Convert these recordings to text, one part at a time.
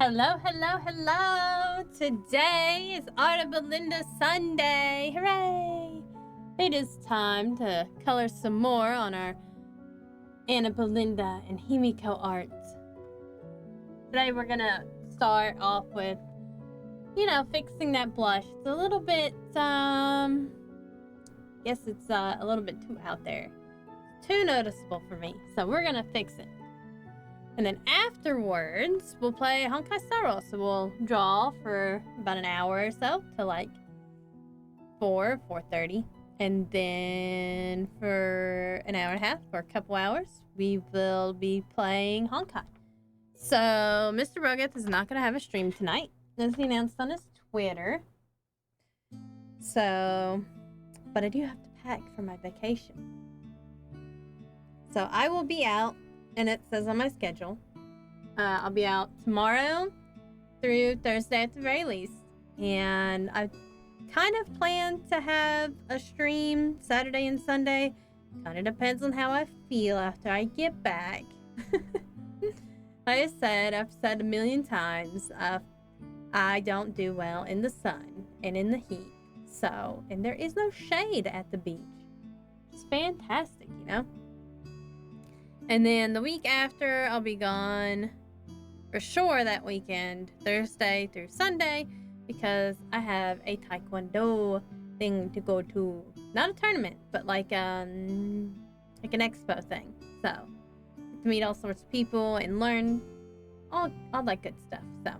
Hello, hello, hello! Today is Artabelinda Sunday! Hooray! It is time to color some more on our Artabelinda and Himiko arts. Today we're gonna start off with, fixing that blush. It's a little bit, guess it's a little bit too out there. Too noticeable for me, so we're gonna fix it. And then afterwards, we'll play Honkai Star Rail. So we'll draw for about an hour or so till like 4:30. And then for an hour and a half or a couple hours, we will be playing Honkai. So Mr. Rogath is not going to have a stream tonight, as he announced on his Twitter. So, but I do have to pack for my vacation. So I will be out. And it says on my schedule, I'll be out tomorrow through Thursday at the very least. And I kind of plan to have a stream Saturday and Sunday. Kind of depends on how I feel after I get back. Like I've said a million times, I don't do well in the sun and in the heat. So, and there is no shade at the beach. It's fantastic, And then the week after, I'll be gone for sure that weekend, Thursday through Sunday, because I have a Taekwondo thing to go to. Not a tournament, but like an expo thing. So, to meet all sorts of people and learn all that good stuff. So,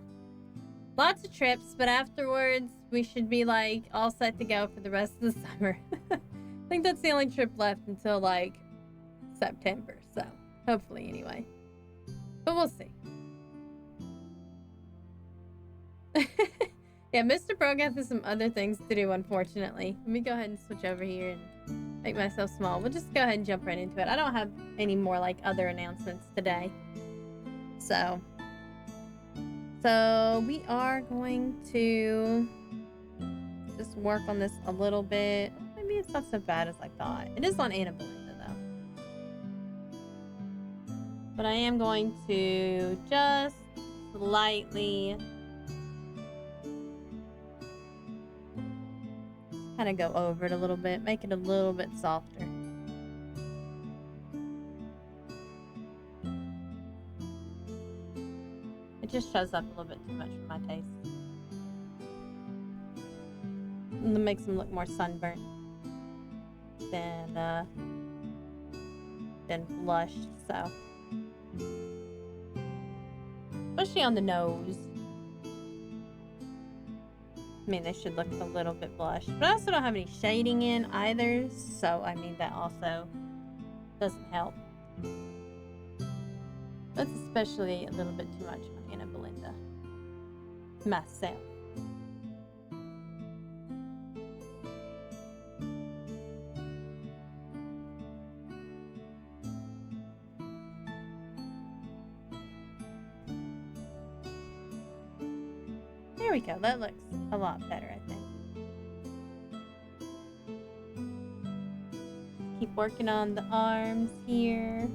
lots of trips, but afterwards, we should be like all set to go for the rest of the summer. I think that's the only trip left until like September, so hopefully anyway. But we'll see. Yeah, Mr. Brogath has some other things to do, unfortunately. Let me go ahead and switch over here and make myself small. We'll just go ahead and jump right into it. I don't have any more like other announcements today. So we are going to just work on this a little bit. Maybe it's not so bad as I thought. It is on Artabelinda. But I am going to just slightly kind of go over it a little bit, make it a little bit softer. It just shows up a little bit too much for my taste. And it makes them look more sunburnt than blushed, so. Especially on the nose. I mean, they should look a little bit blushed. But I also don't have any shading in either. So, I mean, that also doesn't help. That's especially a little bit too much on Artabelinda. Myself. There we go. That looks a lot better, I think. Keep working on the arms here.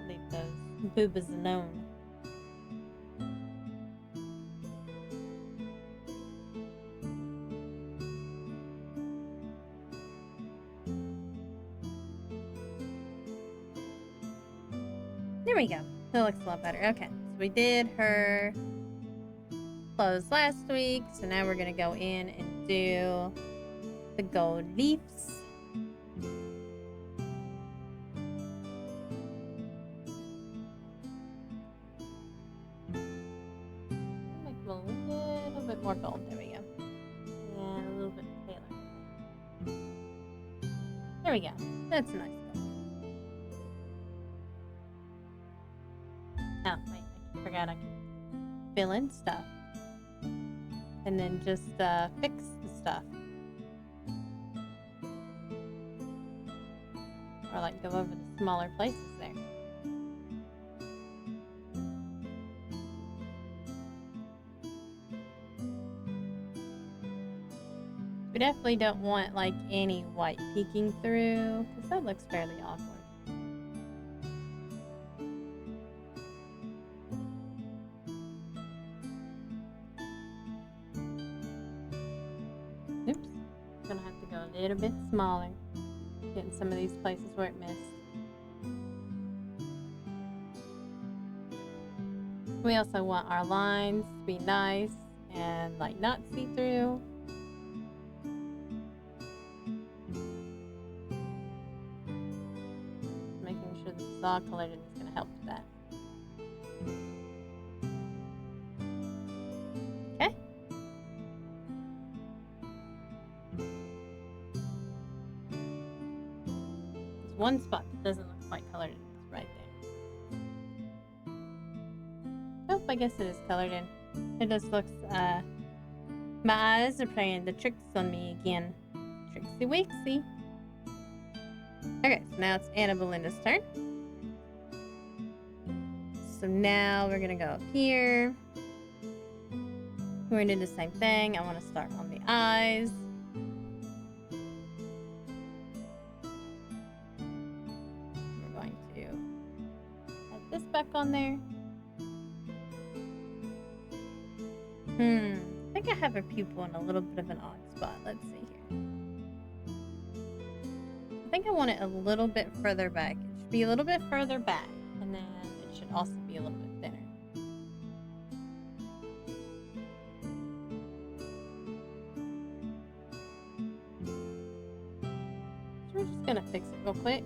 Leave those boobas alone. There we go. That looks a lot better. Okay, so we did her clothes last week, so now we're gonna go in and do the gold leaves. Make them a little bit more gold. There we go. And a little bit paler. There we go. That's nice. Oh, wait, I forgot I can fill in stuff. And then just fix the stuff. Or like go over the smaller places there. We definitely don't want like any white peeking through, because that looks fairly awkward. a little bit smaller. Getting some of these places where it missed. We also want our lines to be nice and like not see-through. Making sure this is all colored in is going to help with that. Okay. There's one spot that doesn't look quite colored in. It's right there. Oh, I guess it is colored in. It just looks, my eyes are playing the tricks on me again. Tricksy Wixie. Okay, so now it's Artabelinda's turn. So now we're gonna go up here. We're gonna do the same thing. I want to start on the eyes. We're going to add this back on there. I think I have her pupil in a little bit of an odd spot. Let's see here. I think I want it a little bit further back. It should be a little bit further back, and then it should also be a little bit thinner. So we're just gonna fix it real quick.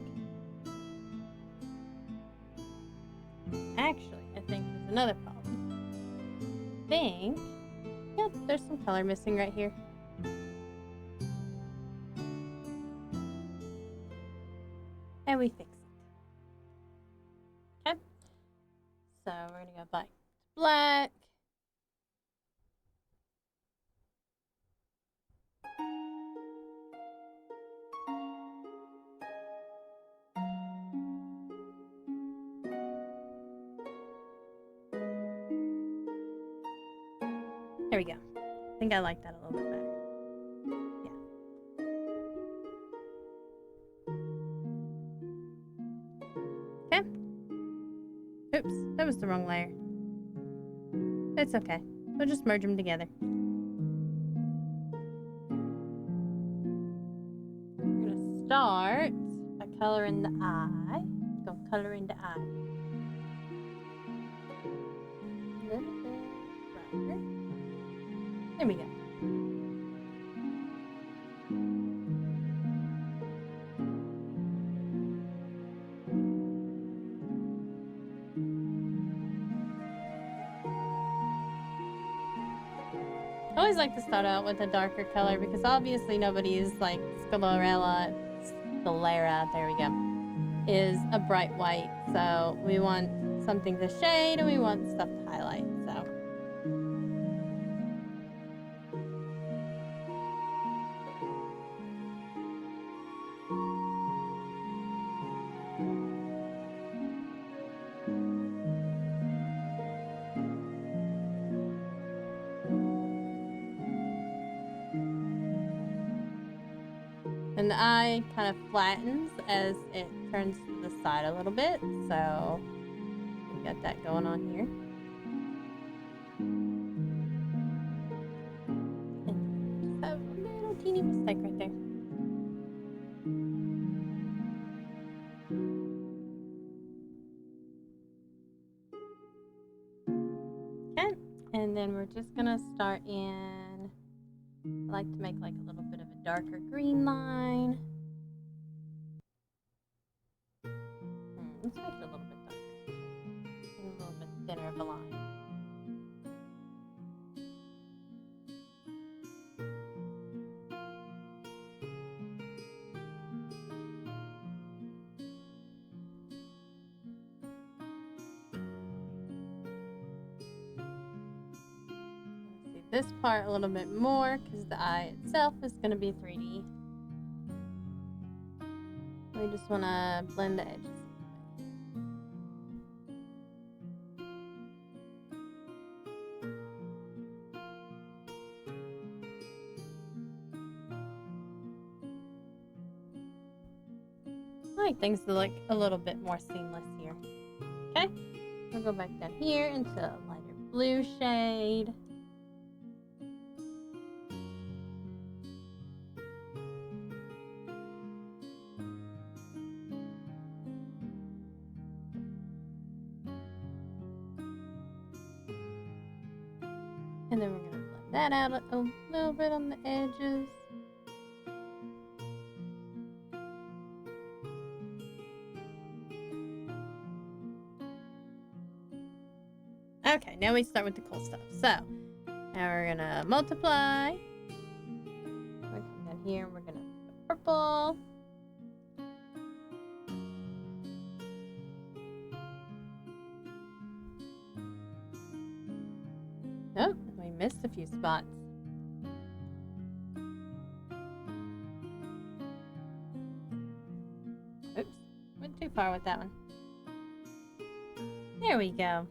Actually, I think there's another problem. I think, yep, there's some color missing right here. And we fix it. Okay. So we're gonna go back to black. There we go. I think I like that a little bit better. Yeah. Okay. Oops, that was the wrong layer. It's okay. We'll just merge them together. We're gonna start by coloring the eye. Go color in the eye. A little bit brighter. There we go. I always like to start out with a darker color because obviously nobody is like Scalera, there we go, is a bright white. So we want something to shade and we want stuff to highlight. So and the eye kind of flattens as it turns to the side a little bit. So we got that going on here. And just have a little teeny mistake right there. Okay, and then we're just gonna start in, I like to make like a little bit of a darker green line. Let's make it a little bit darker. And a little bit thinner of a line. This part a little bit more because the eye itself is going to be 3D. We just want to blend the edges. I like things to look a little bit more seamless here. Okay, we'll go back down here into a lighter blue shade. And then we're going to blend that out a little bit on the edges. Okay, now we start with the cool stuff. So, now we're going to multiply. We're going to come down here, we're going to put purple. Oh, we missed a few spots. Oops, went too far with that one. There we go.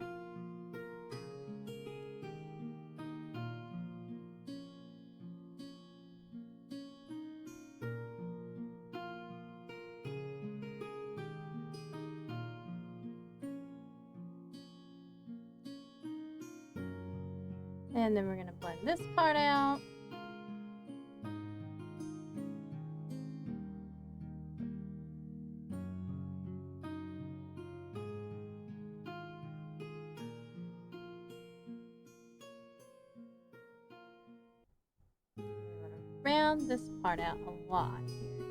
And then we're going to blend this part out. We're going to round this part out a lot here.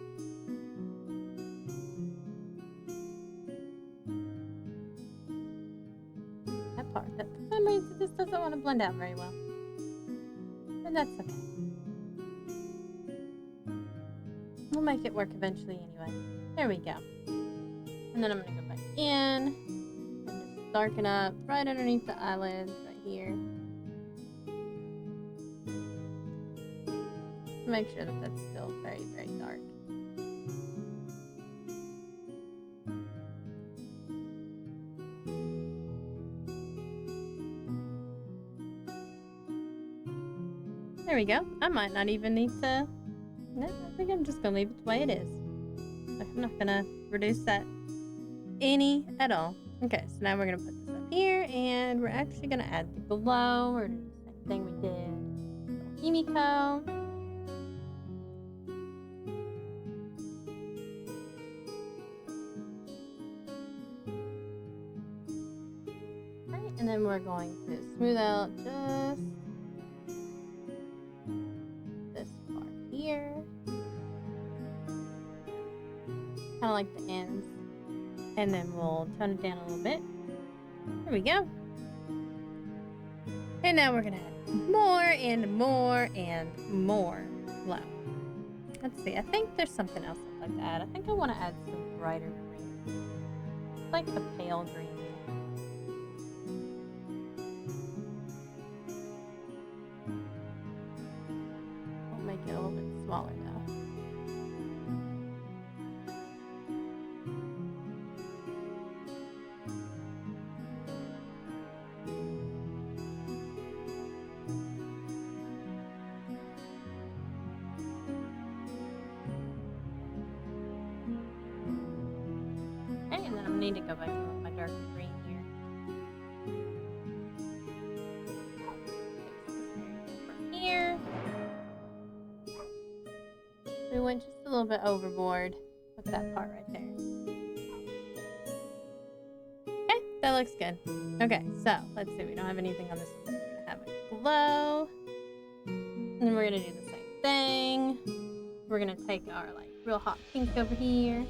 That part, that for some reason this doesn't want to blend out very well. And that's okay. We'll make it work eventually anyway. There we go. And then I'm going to go back in and just darken up right underneath the eyelids right here. Make sure that that's still very, very dark. There we go. I might not even need to... No, I think I'm just going to leave it the way it is. I'm not going to reduce that any at all. Okay, so now we're going to put this up here, and we're actually going to add the glow. We're going to do the same thing we did with Himiko. Alright, and then we're going to smooth out just this part here. Kind of like the ends. And then we'll tone it down a little bit. There we go. And now we're going to add more and more and more glow. Let's see. I think there's something else I'd like to add. I think I want to add some brighter green. Like a pale green. I'll make it a little bit smaller now. Need to go back in with my darker green here. From here. We went just a little bit overboard with that part right there. Okay, that looks good. Okay, so let's see. We don't have anything on this one. We're gonna have a glow. And then we're gonna do the same thing. We're gonna take our like real hot pink over here.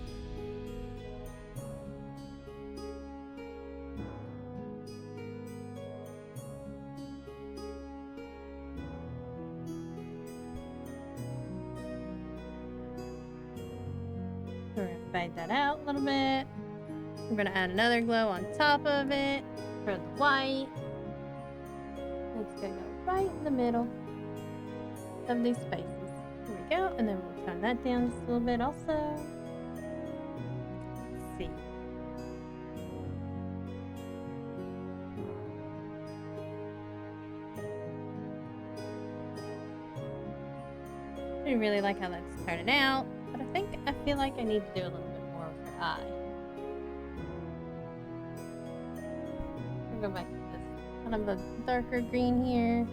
We're going to fade that out a little bit. We're going to add another glow on top of it for the white. It's going to go right in the middle of these spaces. Here we go. And then we'll turn that down just a little bit also. Let's see. I really like how that's turning out. But I feel like I need to do a little bit more with her eye. We'll go back to this kind of a darker green here.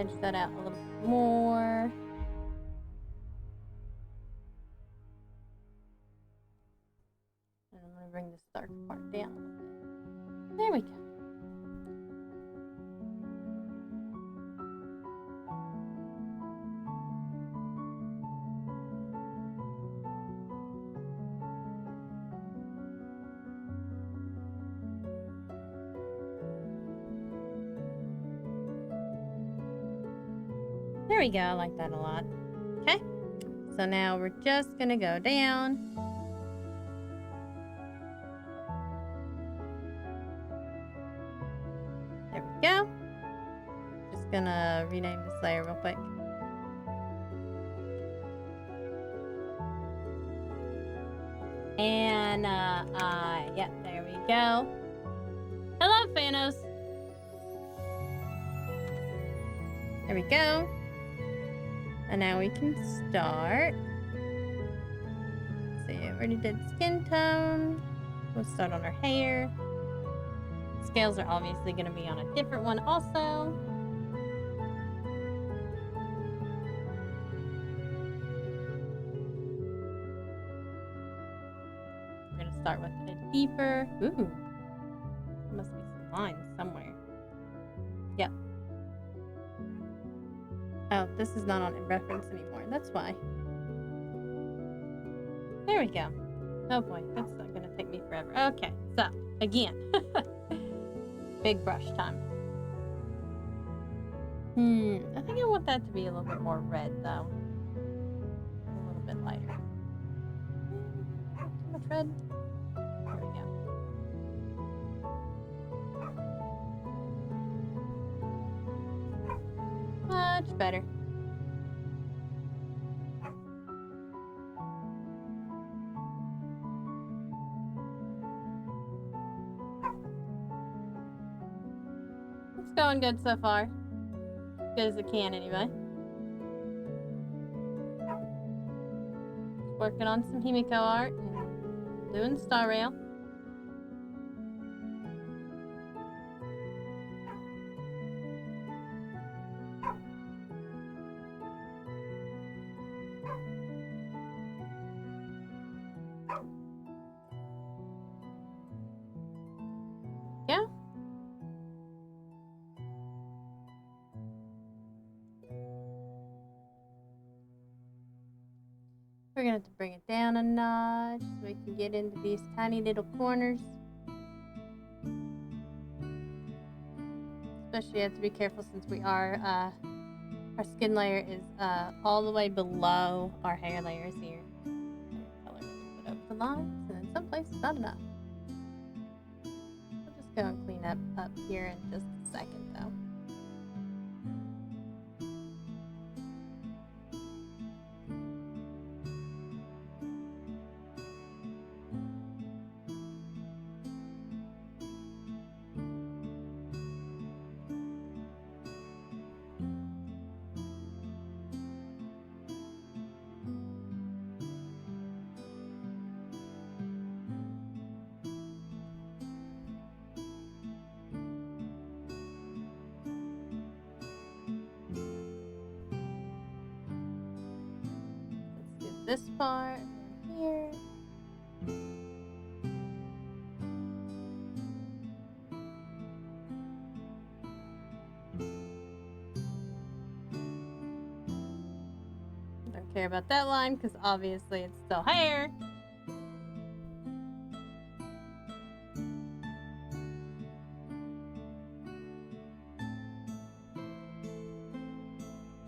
Edge that out a little bit more. And I'm going to bring this darker part down a little bit. There we go. we go. I like that a lot. Okay. So now we're just gonna go down. There we go. Just gonna rename this layer real quick. And, yeah, there we go. Hello, Thanos. There we go. And now we can start. Let's see, I already did skin tone. We'll start on our hair. Scales are obviously going to be on a different one also. We're going to start with a deeper. Ooh. There must be some lines somewhere. Yep. Oh, this is not on reference anymore. That's why. There we go. Oh boy, that's not going to take me forever. Okay, so, again. Big brush time. I think I want that to be a little bit more red, though. A little bit lighter. Too much red. There we go. Much better. It's going good so far. As good as it can, anyway. Just working on some Himiko art and doing Star Rail. Yeah. We're gonna have to bring it down a notch so we can get into these tiny little corners. Especially you have to be careful since we are, our skin layer is all the way below our hair layers here. Color really put over the lines, and in some places not enough. We'll just go and clean up here in just a second though. This part here. Don't care about that line because obviously it's still hair.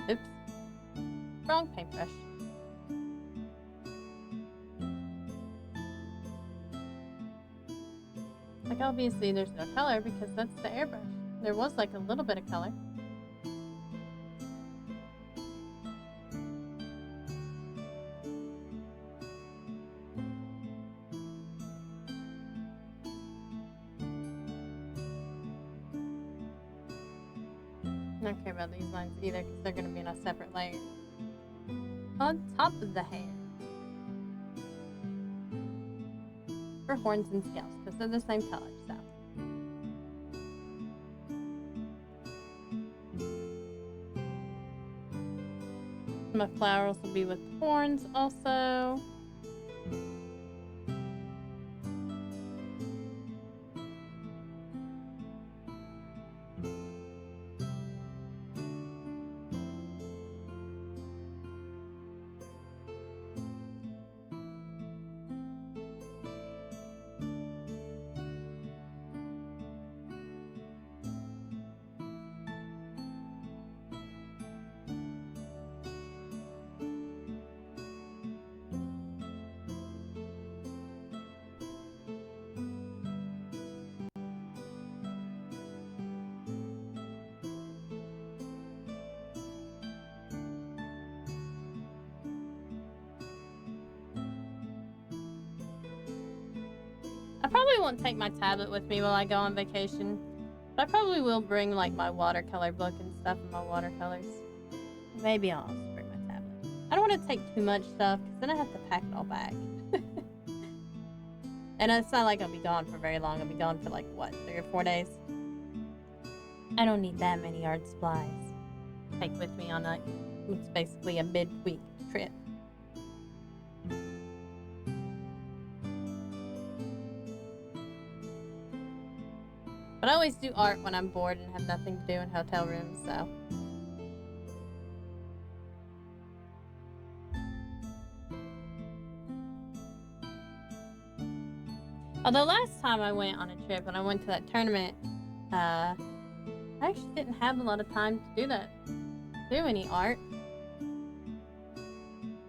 Oops. Wrong paintbrush. Like, obviously there's no color because that's the airbrush. There was like a little bit of color. I don't care about these lines either because they're going to be in a separate layer. On top of the hair. For horns and scales because they're the same color, so. My flowers will be with horns also. probably won't take my tablet with me while I go on vacation. But I probably will bring like my watercolor book and stuff and my watercolors. Maybe I'll also bring my tablet. I don't want to take too much stuff because then I have to pack it all back. And it's not like I'll be gone for very long. I'll be gone for like, what, 3 or 4 days? I don't need that many art supplies to take with me on it's basically a mid-week trip. But I always do art when I'm bored and have nothing to do in hotel rooms, so. Although last time I went on a trip and I went to that tournament, I actually didn't have a lot of time to do any art.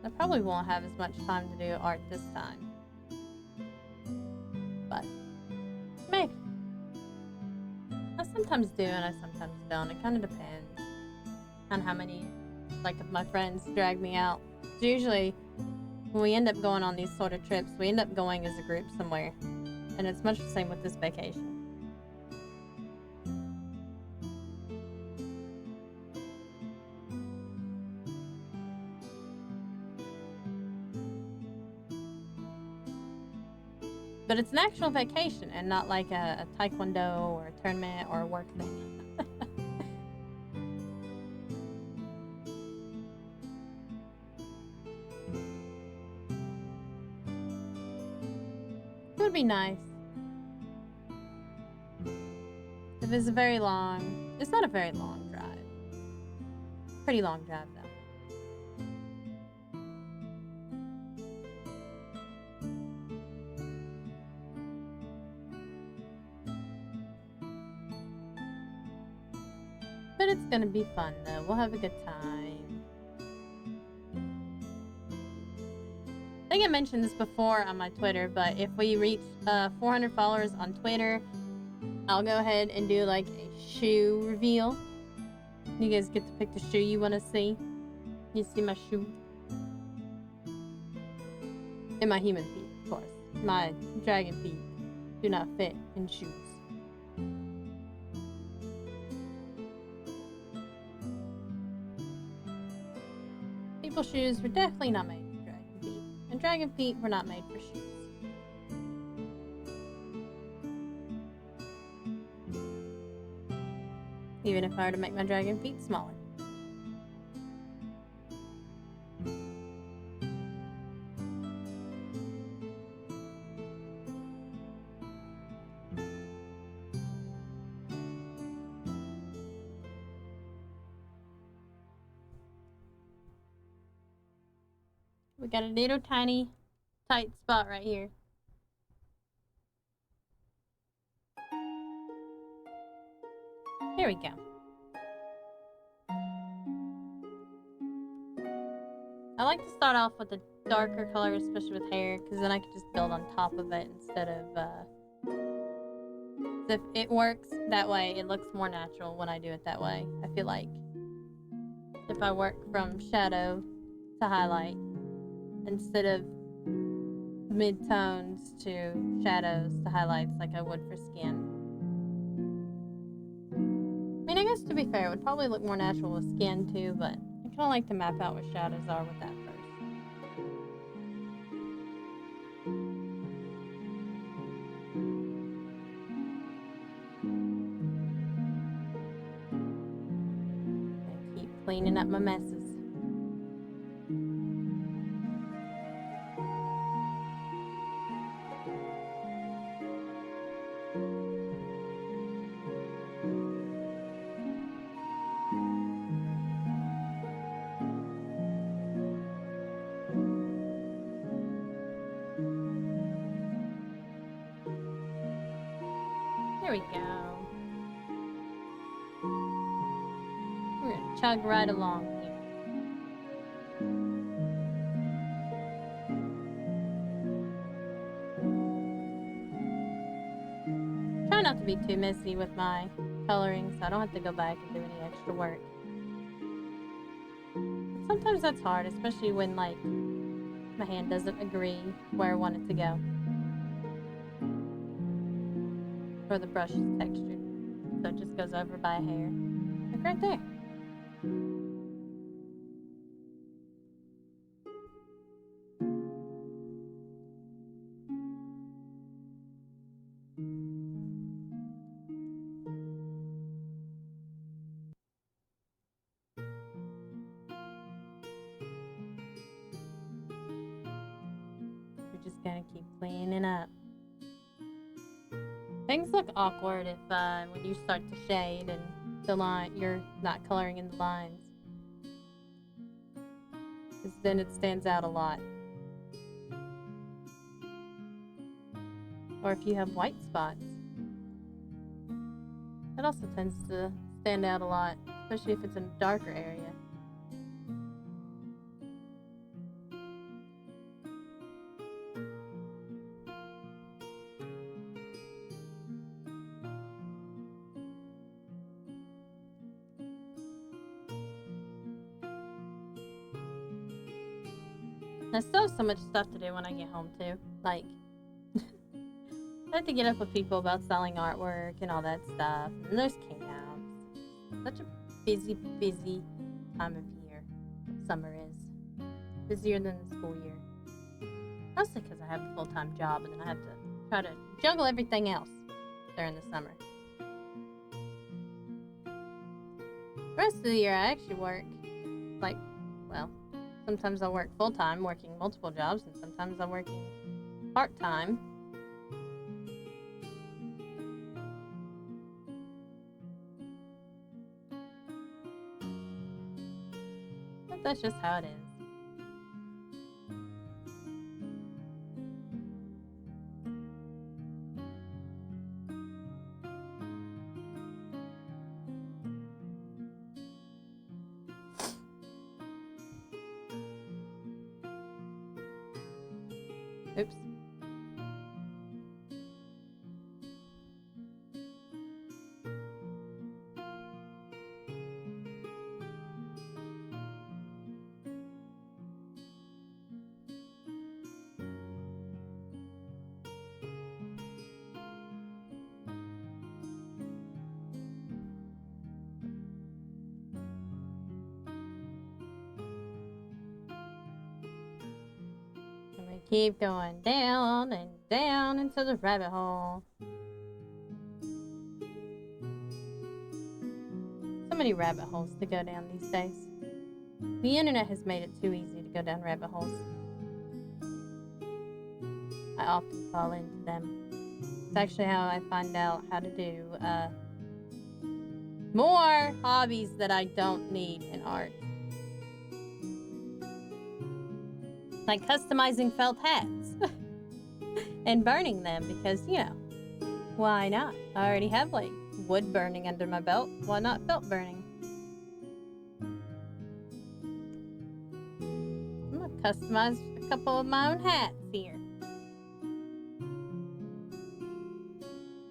I probably won't have as much time to do art this time. But, maybe. I sometimes do and I sometimes don't. It kind of depends on how many, like, of my friends drag me out. So usually, when we end up going on these sort of trips, we end up going as a group somewhere. And it's much the same with this vacation. But it's an actual vacation and not like a taekwondo or a tournament or a work thing. It would be nice. If it's it's not a very long drive. Pretty long drive though. But it's gonna be fun though. We'll have a good time. I think I mentioned this before on my Twitter, but if we reach 400 followers on Twitter, I'll go ahead and do like a shoe reveal. You guys get to pick the shoe you want to see. You see my shoe. And my human feet, of course. My dragon feet do not fit in shoes. People's shoes were definitely not made for dragon feet. And dragon feet were not made for shoes. Even if I were to make my dragon feet smaller. We got a little tiny tight spot right here. There we go. I like to start off with a darker color, especially with hair, because then I can just build on top of it instead of, if it works that way, it looks more natural when I do it that way. I feel like if I work from shadow to highlight, instead of mid-tones to shadows to highlights like I would for skin. I mean, I guess to be fair, it would probably look more natural with skin too, but I kind of like to map out what shadows are with that first. I keep cleaning up my messes. There we go. We're gonna chug right along here. Try not to be too messy with my coloring so I don't have to go back and do any extra work. But sometimes that's hard, especially when like my hand doesn't agree where I want it to go. Or the brush is textured, so it just goes over by a hair. Like right there. We're just gonna keep cleaning up. Things look awkward if when you start to shade and the line you're not coloring in the lines, because then it stands out a lot. Or if you have white spots, that also tends to stand out a lot, especially if it's in a darker area. I still have so much stuff to do when I get home too. Like, I have to get up with people about selling artwork and all that stuff. And there's camps. Such a busy, busy time of year. Summer is busier than the school year. Mostly because I have a full-time job and then I have to try to juggle everything else during the summer. The rest of the year I actually work, like, well, sometimes I'll work full-time, working multiple jobs, and sometimes I'm working part-time. But that's just how it is. Oops. And we keep going down and down into the rabbit hole. So many rabbit holes to go down these days. The internet has made it too easy to go down rabbit holes. I often fall into them. It's actually how I find out how to do more hobbies that I don't need in art. Like customizing felt hats and burning them because, you know, why not? I already have like wood burning under my belt. Why not felt burning? I'm gonna customize a couple of my own hats here.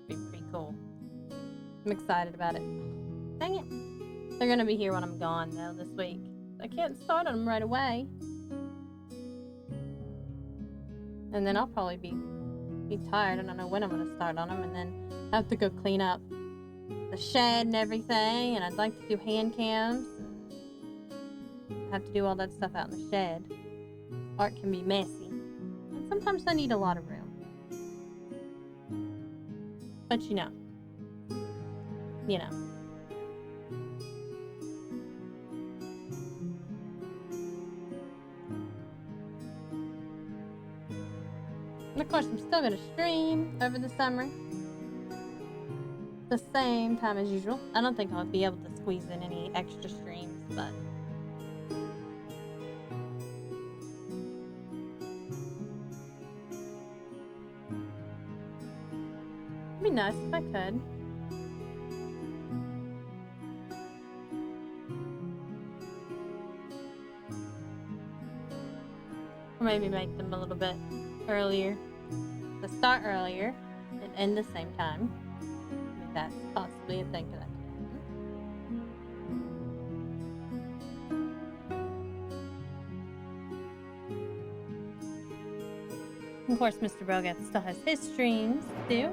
Be pretty cool. I'm excited about it. Dang it. They're gonna be here when I'm gone though this week. I can't start on them right away. And then I'll probably be tired. I don't know when I'm going to start on them. And then I have to go clean up the shed and everything. And I'd like to do hand cams. I have to do all that stuff out in the shed. Art can be messy. And sometimes I need a lot of room. But you know. And of course, I'm still going to stream over the summer. The same time as usual. I don't think I'll be able to squeeze in any extra streams, but... it'd be nice if I could. Or maybe make them a little bit earlier. So start earlier and end the same time. I mean, that's possibly a thing that I can. Of course, Mr. Brogat still has his streams to do.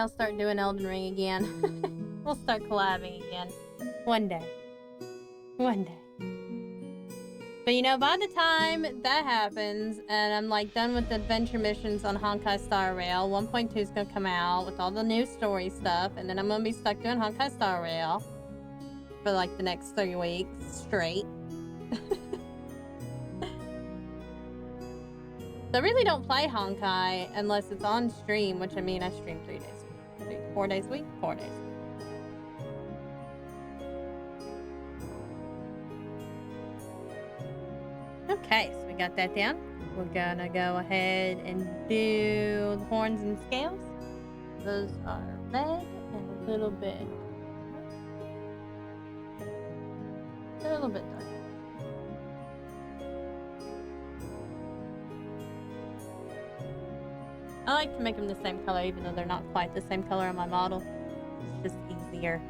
I'll start doing Elden Ring again. We'll start collabing again. One day. One day. But you know, by the time that happens, and I'm like done with the adventure missions on Honkai Star Rail, 1.2 is gonna come out with all the new story stuff, and then I'm gonna be stuck doing Honkai Star Rail for like the next 3 weeks straight. So I really don't play Honkai unless it's on stream, which I mean I stream 3 days a week. 4 days a week? 4 days. Okay, so we got that down. We're gonna go ahead and do the horns and scales. Those are red and a little bit they're a little bit dark. I like to make them the same color even though they're not quite the same color on my model. It's just easier.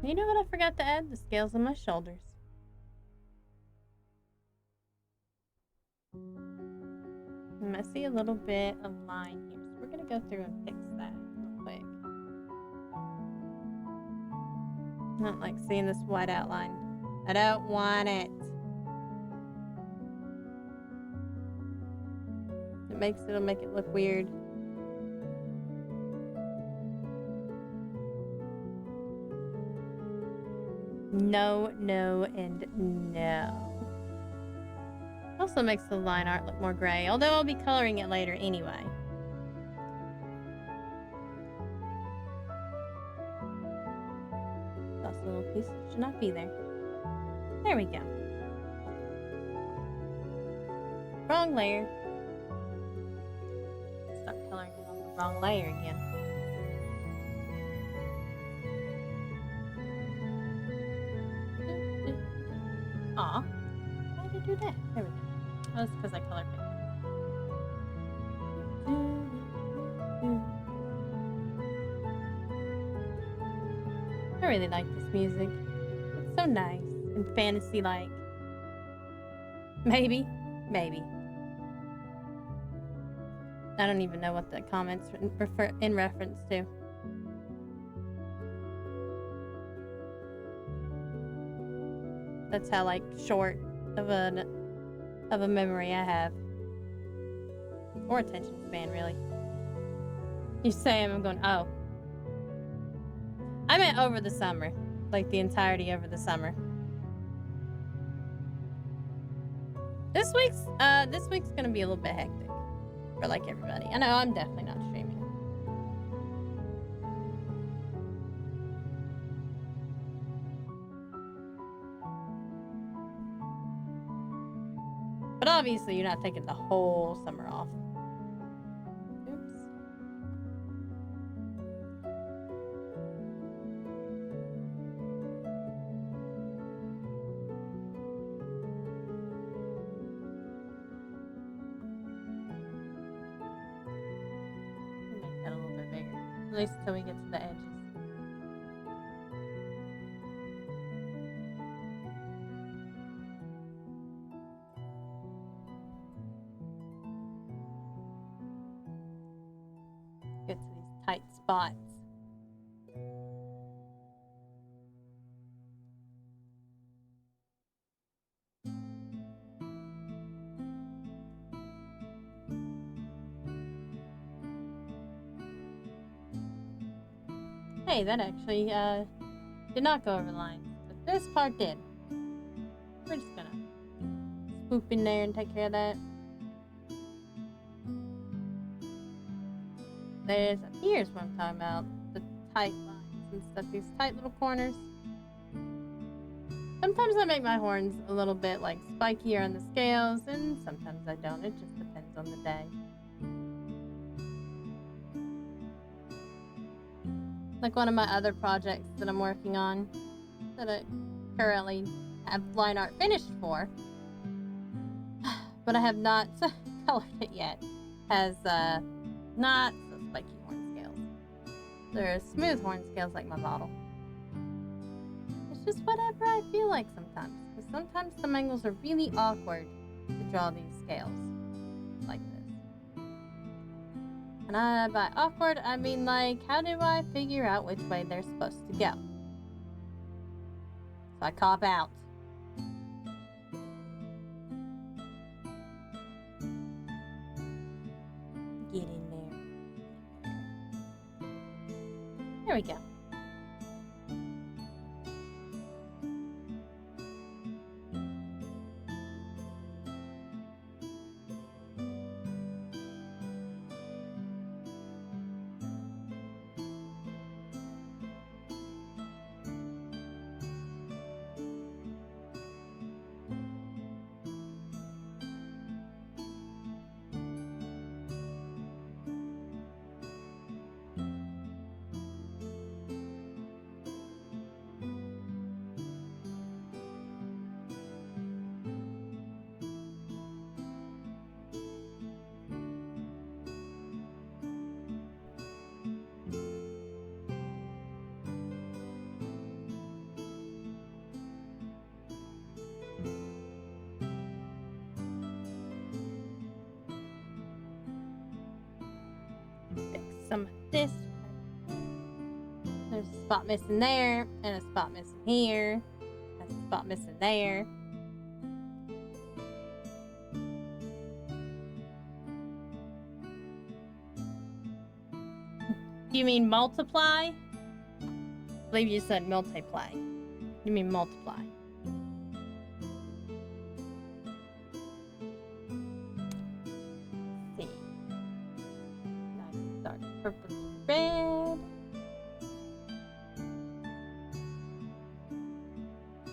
You know what I forgot to add? The scales on my shoulders. I see a little bit of line here, so we're gonna go through and fix that real quick. I don't like seeing this white outline. I don't want it. It'll make it look weird. No, no, and no. Also makes the line art look more gray, although I'll be coloring it later anyway. That's a little piece that should not be there. There we go. Wrong layer. Stop coloring it on the wrong layer again. Aw, why did I do that? There we go. Oh, that's because I color picked it. I really like this music. It's so nice and fantasy-like. Maybe. I don't even know what the comments refer in reference to. That's how like short of a memory I have, or attention span, really. You say I'm going, oh, I meant over the summer, like the entirety over the summer. This week's gonna be a little bit hectic for like everybody. I know I'm definitely not streaming. But obviously, you're not taking the whole summer off. Oops. Make that a little bit bigger. At least until we get to the edges. Get to these tight spots. Hey, that actually did not go over the line, but this part did. We're just gonna swoop in there and take care of that. Here's what I'm talking about. The tight lines and stuff. These tight little corners. Sometimes I make my horns a little bit like spikier on the scales, and sometimes I don't. It just depends on the day. Like one of my other projects that I'm working on, that I currently have line art finished for, but I have not colored it yet, has not so spiky horn scales. They're smooth horn scales like my model. It's just whatever I feel like sometimes, because sometimes some angles are really awkward to draw these scales like this. And by awkward, I mean like, how do I figure out which way they're supposed to go? So I cop out. Get in there. There we go. Some of this. There's a spot missing there, and a spot missing here. There's a spot missing there. Do you mean multiply? I believe you said multiply. You mean multiply. Purple, red.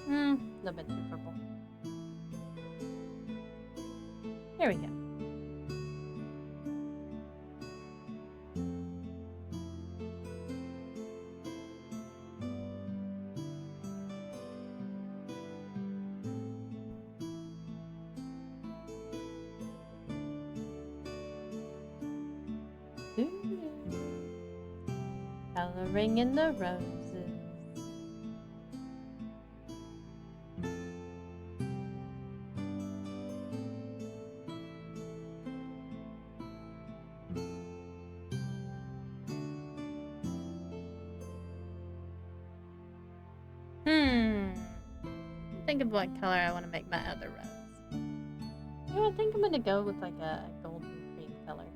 A little bit too purple. There we go. Coloring in the roses. Think of what color I want to make my other rose. Yeah, I think I'm gonna go with like a golden cream color.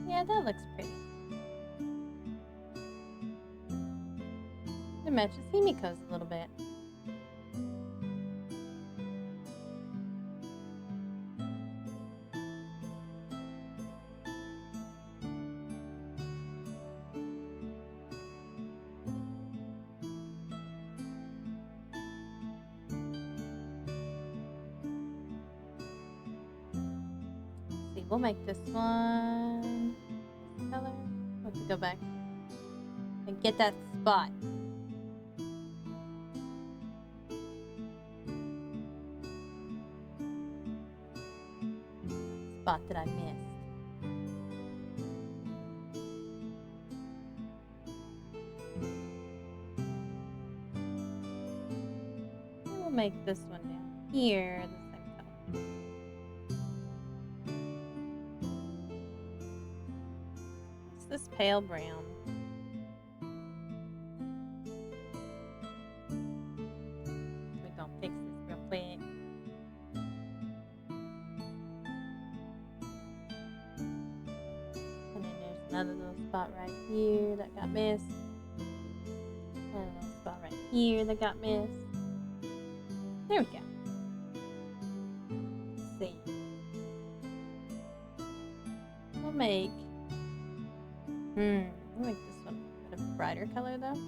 Yeah, that looks pretty. It matches Himiko's a little bit. We'll make this one this color. We'll have to go back and get that spot. Spot that I missed. We'll make this one down here. This pale brown. We're gonna fix this real quick. And then there's another little spot right here that got missed. And a little spot right here that got missed. There we go. Let's see. We'll make I'll make this one a bit of a brighter color though.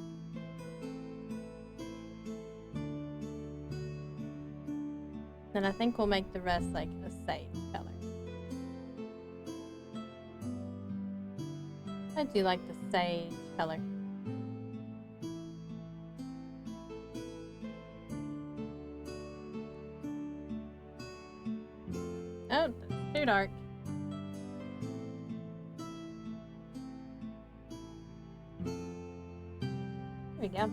Then I think we'll make the rest like a sage color. I do like the sage color. Oh, that's too dark. There we go.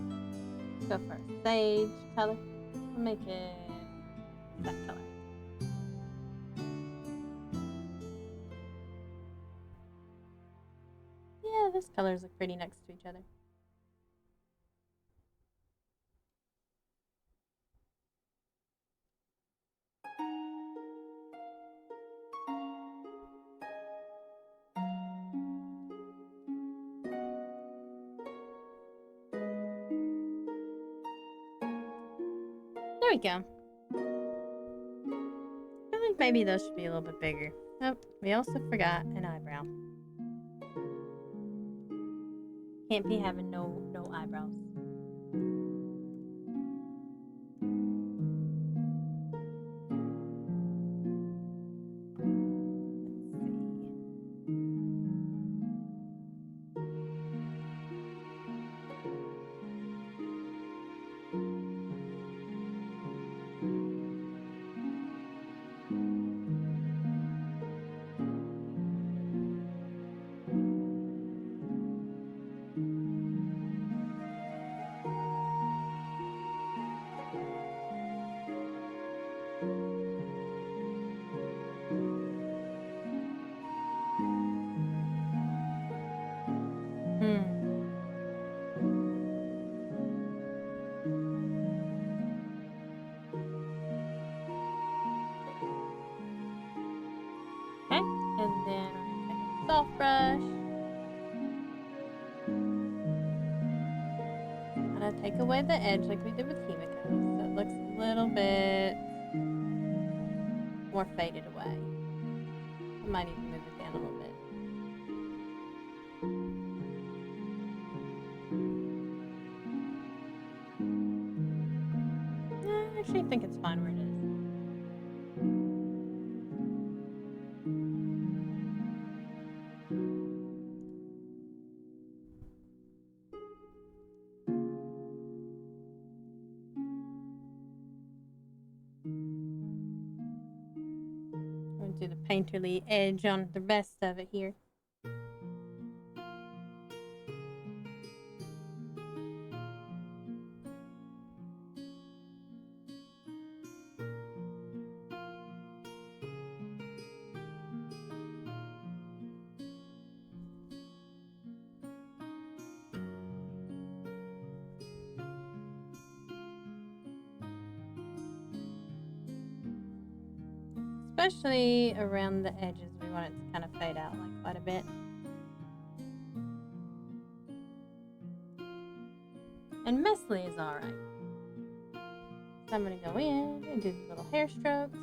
Go for a sage color. I'll make it that color. Yeah, those colors look pretty next to each other. There we go. I think maybe those should be a little bit bigger. Oh, we also forgot an eyebrow. Can't be having no eyebrows. Okay, and then we're going to take a soft brush. I'm going to take away the edge like we did with Himiko, so it looks a little bit more faded away. I might even move it down a little bit. I actually think it's fine where it is. I'm going to do the painterly edge on the rest of it here. Especially around the edges, we want it to kind of fade out like quite a bit. And messily is alright. So I'm going to go in and do the little hair strokes.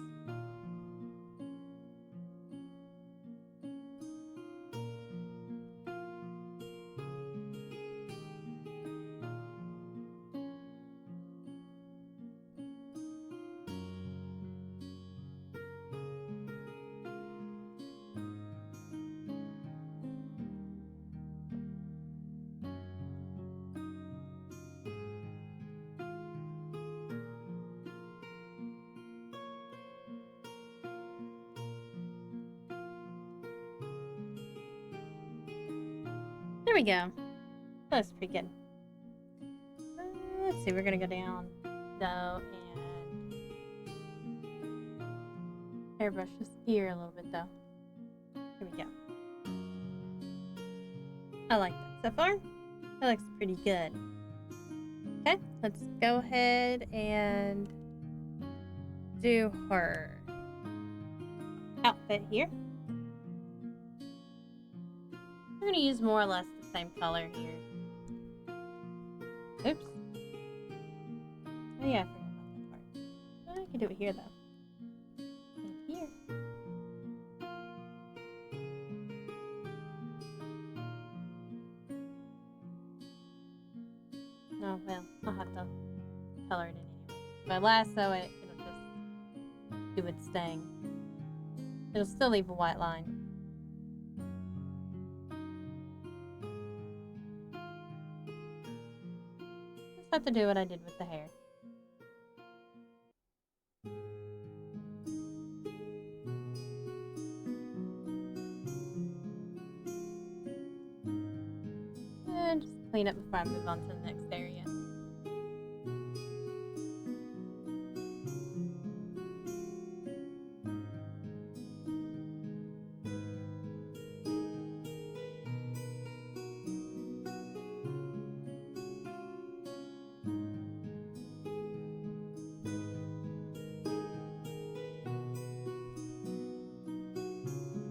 There we go. That's pretty good. Let's see, we're gonna go down though and airbrush this ear a little bit though. Here we go. I like that so far. That looks pretty good. Okay, let's go ahead and do her outfit here. I'm gonna use more or less the same color here. Oops. Oh yeah, I forgot about that part. I can do it here though. And here. Oh well, I'll have to color it in anyway. If I lasso it, it'll just do its thing. It'll still leave a white line. Just have to do what I did with the hair. And just clean up before I move on to the next area.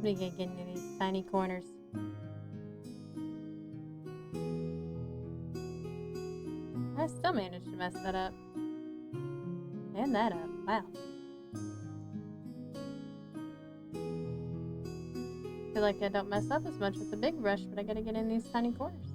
We gotta get into these tiny corners. I still managed to mess that up. And that up. Wow. Feel like I don't mess up as much with the big brush, but I gotta get in these tiny corners.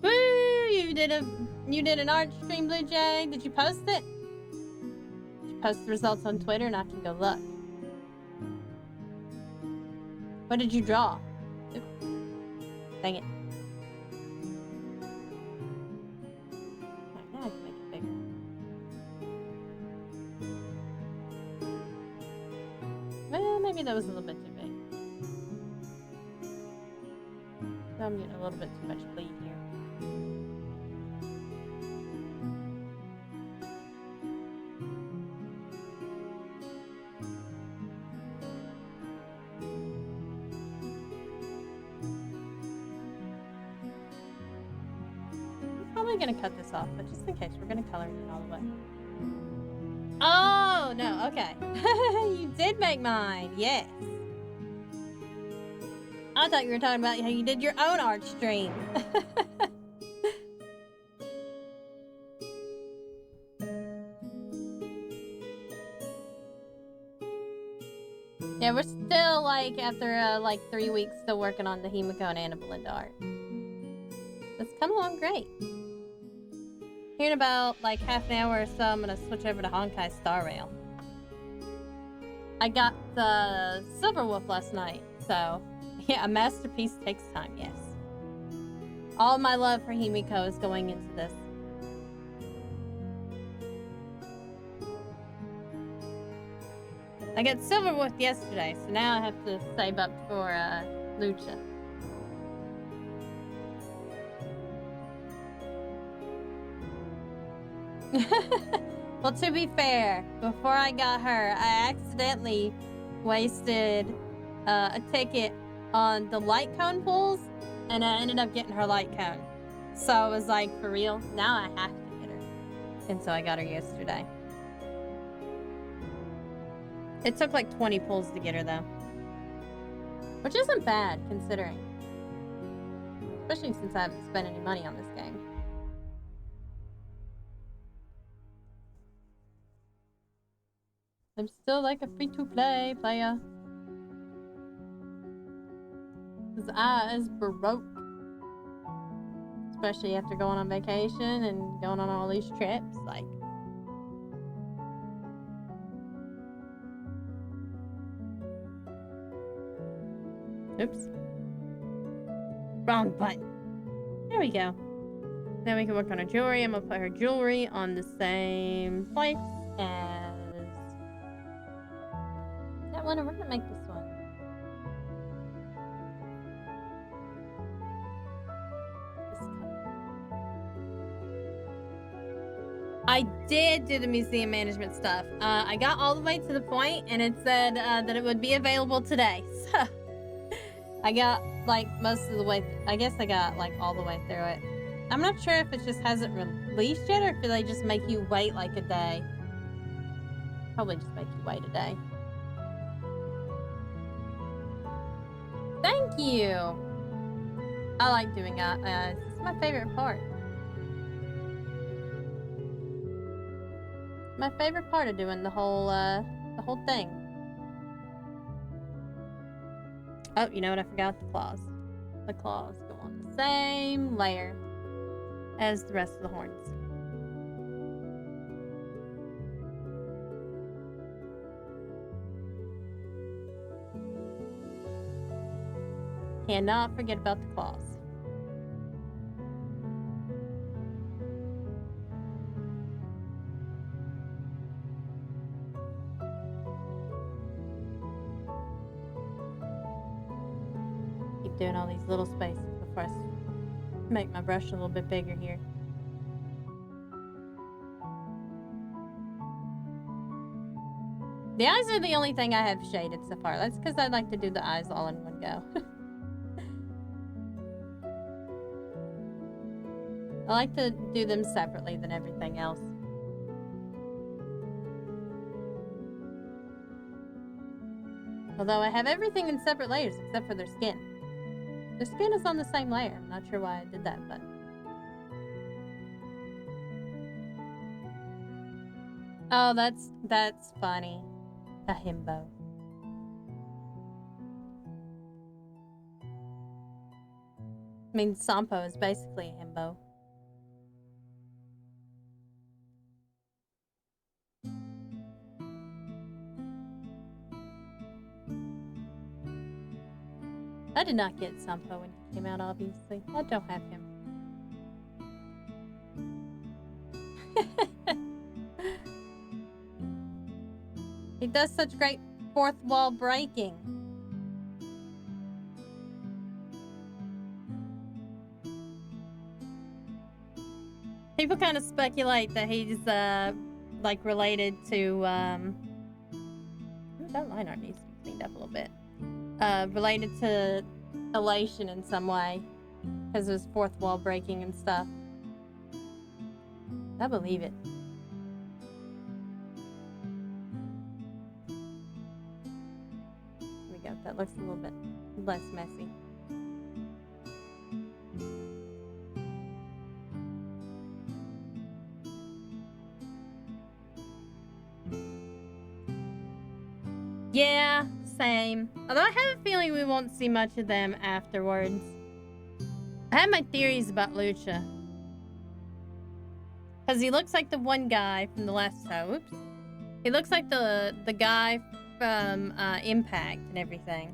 Woo! You did an art stream, Blue Jay. Did you post it? Did you post the results on Twitter and I can go look? What did you draw? Oops. Dang it. Alright, now I can make it bigger. Well, maybe that was a little bit too big. So I'm getting a little bit too much bleed here. Gonna cut this off, but just in case, we're gonna color it in all the way. Oh no, okay. You did make mine, yes. I thought you were talking about how you did your own art stream. Yeah, we're still like after like 3 weeks still working on the Himiko and Artabelinda art. It's come along great. Here in about like half an hour or so, I'm gonna switch over to Honkai Star Rail. I got the Silver Wolf last night, so yeah, a masterpiece takes time, yes. All my love for Himiko is going into this. I got Silver Wolf yesterday, so now I have to save up for Lucha. Well, to be fair, before I got her, I accidentally wasted a ticket on the light cone pulls, and I ended up getting her light cone. So I was like, for real, now I have to get her. And so I got her yesterday. It took like 20 pulls to get her though. Which isn't bad, considering. Especially since I haven't spent any money on this game. I'm still like a free-to-play player. Cause I is broke. Especially after going on vacation and going on all these trips, like. Oops. Wrong button. There we go. Then we can work on her jewelry. I'm gonna put her jewelry on the same place as that one. We're gonna make this one. This color. I did do the museum management stuff. I got all the way to the point, and it said that it would be available today. So I got like most of the way. I guess I got like all the way through it. I'm not sure if it just hasn't released yet, or if they just make you wait like a day. Probably just make you wait a day. Thank you! I like doing that. It's my favorite part. My favorite part of doing the whole thing. Oh, you know what? I forgot the claws. The claws go on the same layer as the rest of the horns. Cannot forget about the claws. Keep doing all these little spaces before I make my brush a little bit bigger here. The eyes are the only thing I have shaded so far. That's because I like to do the eyes all in one go. I like to do them separately than everything else. Although I have everything in separate layers except for their skin. Their skin is on the same layer. I'm not sure why I did that, but... Oh, that's funny. A himbo. I mean, Sampo is basically a himbo. I did not get Sampo when he came out, obviously. I don't have him. He does such great fourth wall breaking. People kind of speculate that he's like related to that line art needs to be cleaned up a little bit. Related to Elation in some way because of his fourth wall breaking and stuff. I believe it. There we go. That looks a little bit less messy. Yeah, same. Although I have a feeling we won't see much of them afterwards. I have my theories about Lucha. Because he looks like the one guy from the last show. Oops. He looks like the guy from Impact and everything.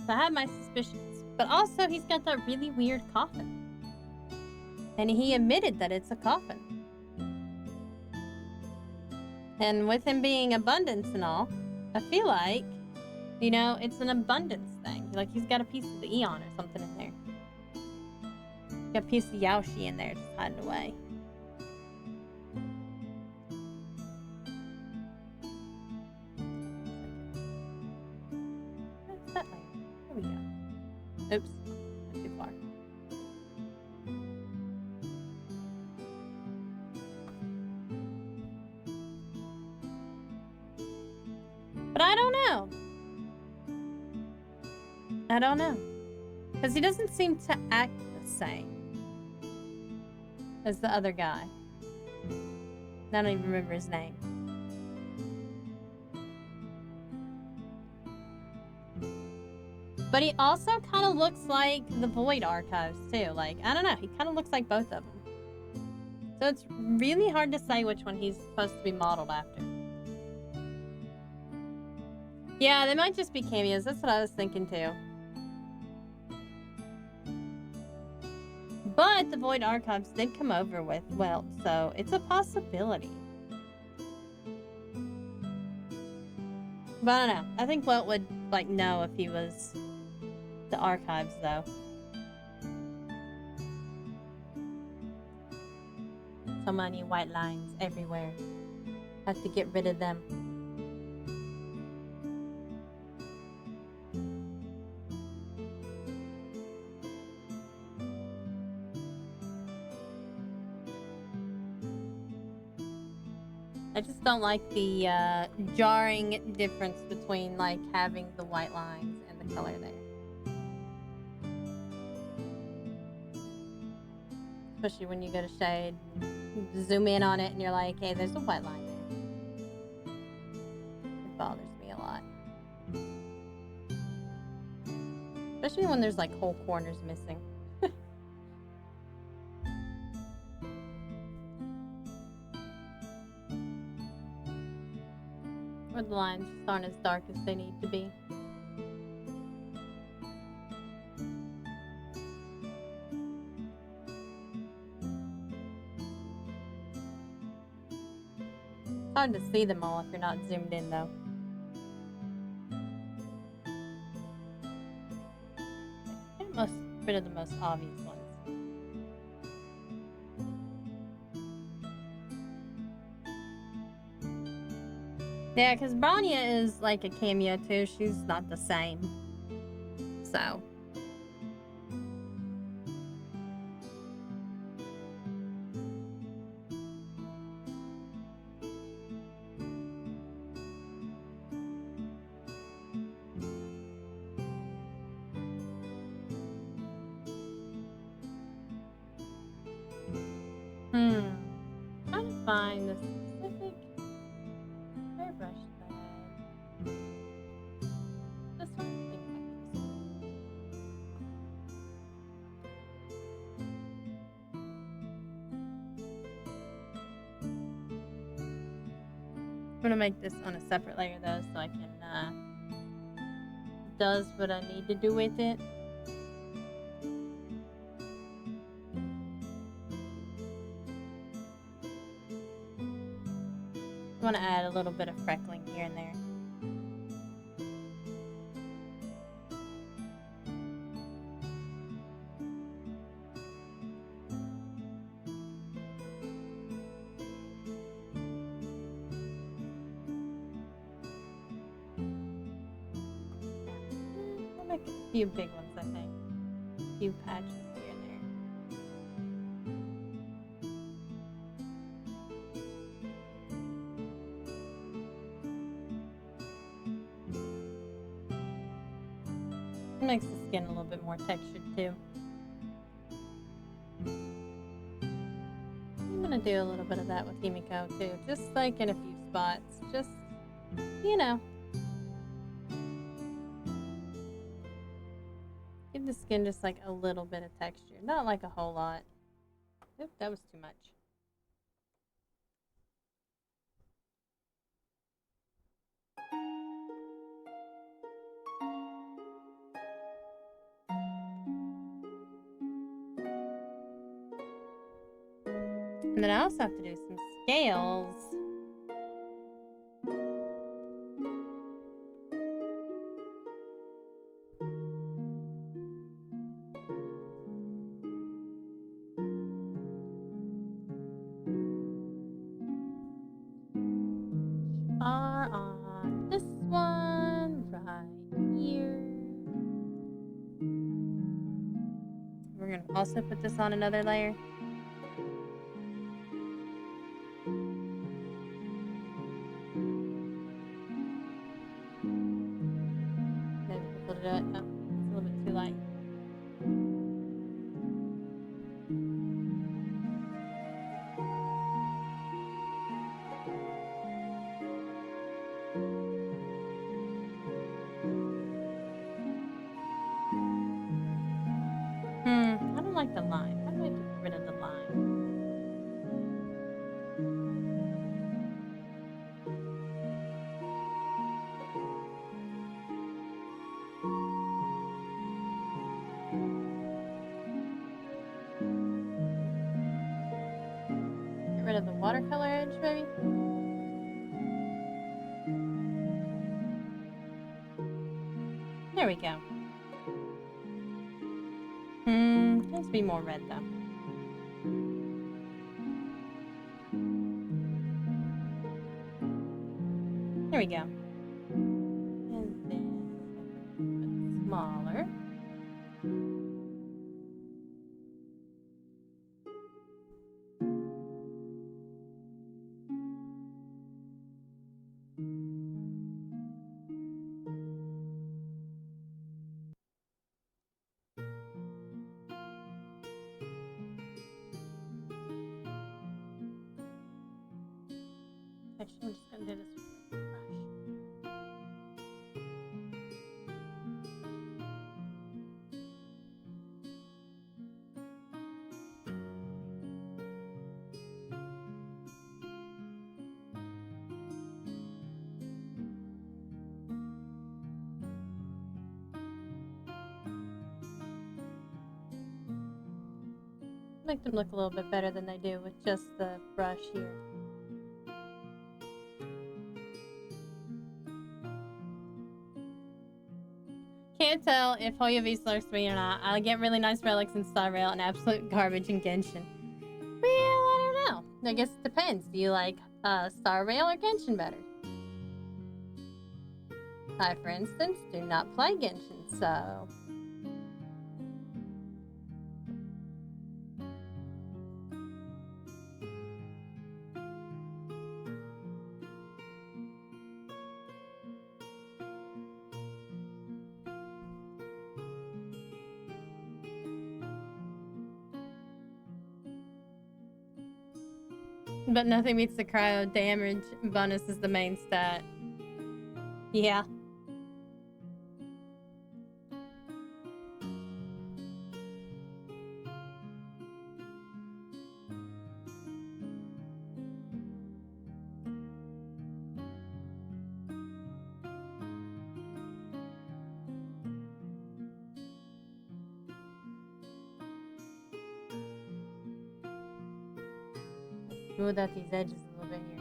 So I have my suspicions. But also, he's got that really weird coffin. And he admitted that it's a coffin. And with him being abundance and all, I feel like, you know, it's an abundance thing. Like he's got a piece of the Eon or something in there. Got a piece of Yaoshi in there just hiding away. What's that layer? There we go. Oops. Went too far. But I don't know. I don't know. Because he doesn't seem to act the same as the other guy. I don't even remember his name. But he also kind of looks like the Void Archives too. Like, I don't know. He kind of looks like both of them. So it's really hard to say which one he's supposed to be modeled after. Yeah, they might just be cameos. That's what I was thinking too. But the Void Archives did come over with Welt, so it's a possibility. But I don't know. I think Welt would, like, know if he was the Archives, though. So many white lines everywhere. Have to get rid of them. I just don't like the jarring difference between like having the white lines and the color there. Especially when you go to shade, you zoom in on it and you're like, hey, there's a white line there. It bothers me a lot. Especially when there's like whole corners missing. Or the lines just aren't as dark as they need to be. It's hard to see them all if you're not zoomed in, though. Get rid of the most obvious ones. Yeah, because Branya is like a cameo too. She's not the same. So. Trying to find the specific airbrush that I had. This one? I think it might be this one. I'm gonna make this on a separate layer though, so I can does what I need to do with it. I want to add a little bit of freckling here and there. I'll make a few big ones, I think. A few patches here and there. It makes the skin a little bit more textured too. I'm gonna do a little bit of that with Himiko too, just like in a few spots. Just, you know. Give the skin just like a little bit of texture, not like a whole lot. Oop, that was too much. And then I also have to do some scales. Are on this one right here. We're gonna also put this on another layer. Maybe we'll put it up. Oh, it's a little bit too light. I don't like the line. How do I get rid of the line? Get rid of the watercolor edge, maybe? There we go. Needs to be more red though. There we go. And then smaller. Actually, I'm just gonna do this with a brush. Make them look a little bit better than they do with just the brush here. Can't tell if Hoya V likes me or not. I get really nice relics in Star Rail and absolute garbage in Genshin. Well, I don't know. I guess it depends. Do you like Star Rail or Genshin better? I, for instance, do not play Genshin, so... But nothing beats the cryo damage bonus is the main stat. Yeah. Smooth out these edges a little bit here.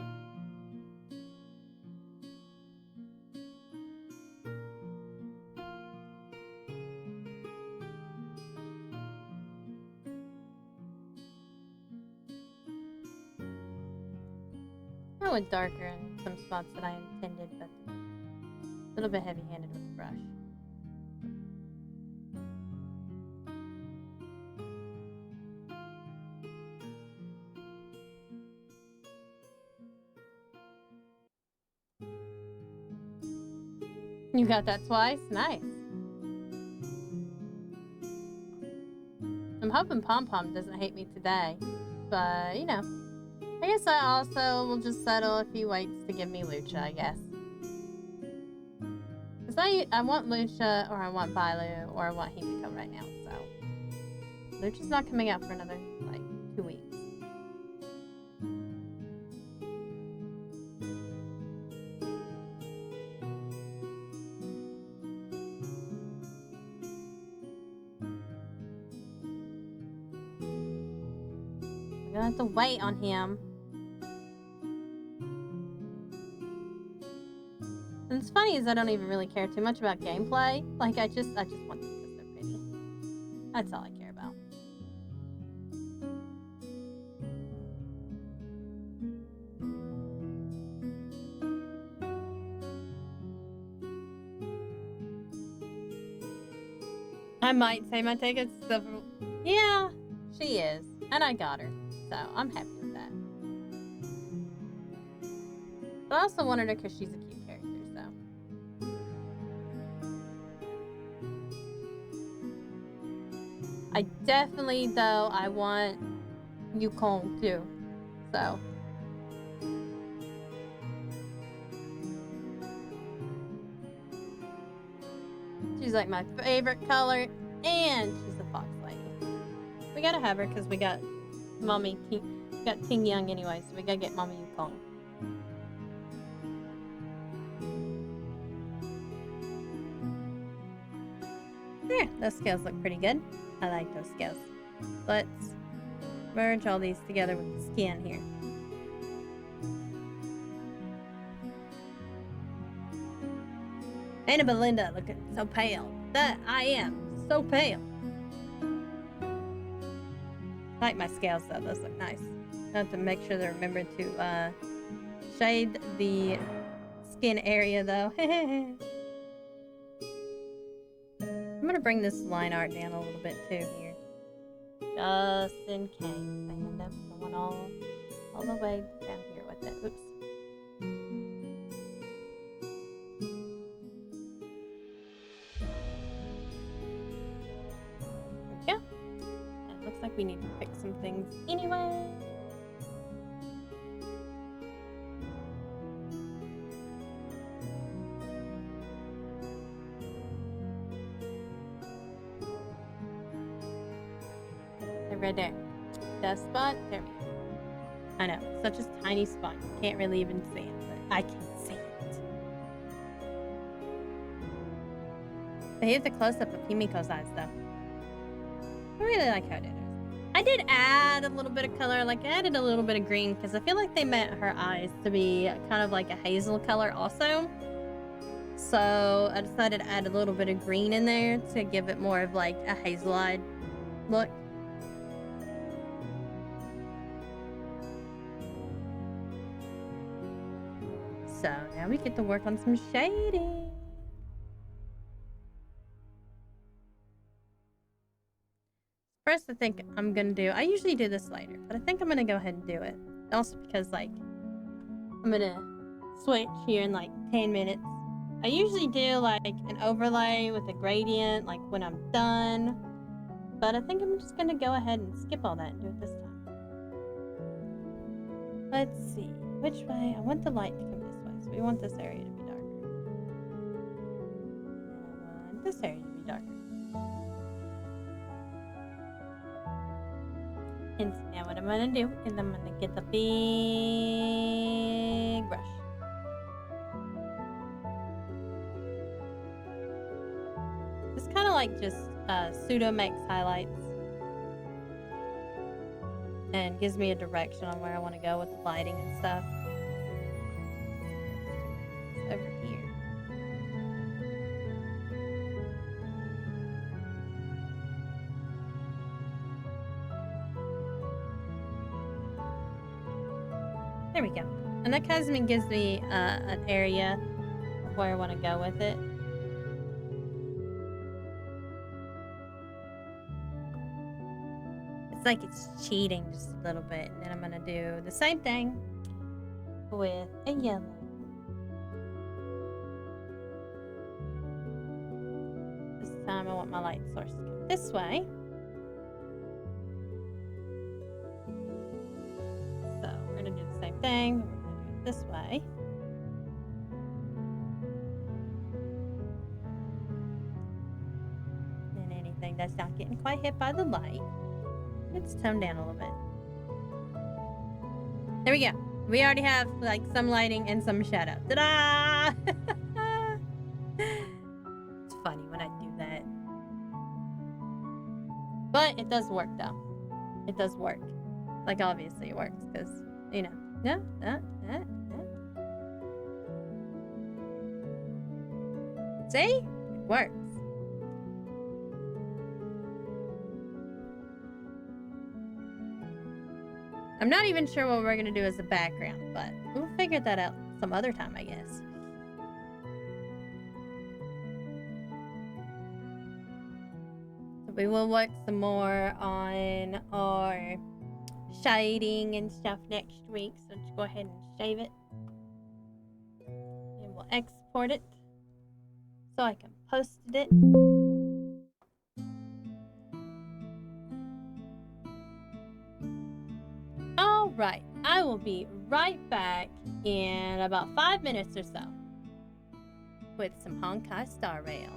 I went darker in some spots that I intended, but a little bit heavy-handed with the brush. You got that twice? Nice. I'm hoping Pom Pom doesn't hate me today, but you know. I guess I also will just settle if he waits to give me Lucha, I guess. Because I want Lucia, or I want Bailu, or I want Himiko right now, so. Lucha's not coming out for another, like, 2 weeks. I'm gonna have to wait on him. And it's funny is I don't even really care too much about gameplay. Like I just want them because they're pretty. That's all I care about. I might say my ticket's the... Yeah, she is. And I got her. So I'm happy with that. But I also wanted her because she's a cute character, so. I definitely, though, I want Yukong too. So. She's like my favorite color, and she's a fox lady. We gotta have her because we got Mommy, we got Ting Young anyway, so we gotta get Mommy Yukong. There, those scales look pretty good. I like those scales. Let's merge all these together with the skin here. Artabelinda looking so pale. That I am so pale. I like my scales though, those look nice. I have to make sure to remember to shade the skin area though. I'm gonna bring this line art down a little bit too here. Just in case. I end up going all the way down here with it. Oops. There we go. It looks like we need to fix some things anyway. Right there. That spot, there we go. I know, such a tiny spot. You can't really even see it, but I can see it. But here's the close-up of Himiko's eyes, though. I really like how it is. I did add a little bit of color, like I added a little bit of green, because I feel like they meant her eyes to be kind of like a hazel color also. So I decided to add a little bit of green in there to give it more of like a hazel-eyed look. So now we get to work on some shading. first, I think I'm gonna do. I usually do this later, but I think I'm gonna go ahead and do it. Also because like I'm gonna switch here in like 10 minutes. I usually do like an overlay with a gradient, like when I'm done. But I think I'm just gonna go ahead and skip all that and do it this time. Let's see, which way? I want the light to come this way, so we want this area to be darker. And I want this area to be darker. And so now what I'm gonna do is I'm gonna get the big brush. It's kind of like just pseudo makes highlights and gives me a direction on where I want to go with the lighting and stuff. It's over here. There we go. And that kind of gives me an area of where I want to go with it. It's like it's cheating just a little bit. And then I'm going to do the same thing with a yellow. This time I want my light source to come this way. So we're going to do the same thing. We're going to do it this way. And anything that's not getting quite hit by the light, let's tone down a little bit. There we go. We already have like some lighting and some shadow. Ta-da! It's funny when I do that. But it does work though. It does work. Like obviously it works because, you know. See? It works. I'm not even sure what we're going to do as a background, but we'll figure that out some other time, I guess. So we will work some more on our shading and stuff next week. So just go ahead and shave it. And we'll export it so I can post it. Alright, I will be right back in about 5 minutes or so with some Honkai Star Rail.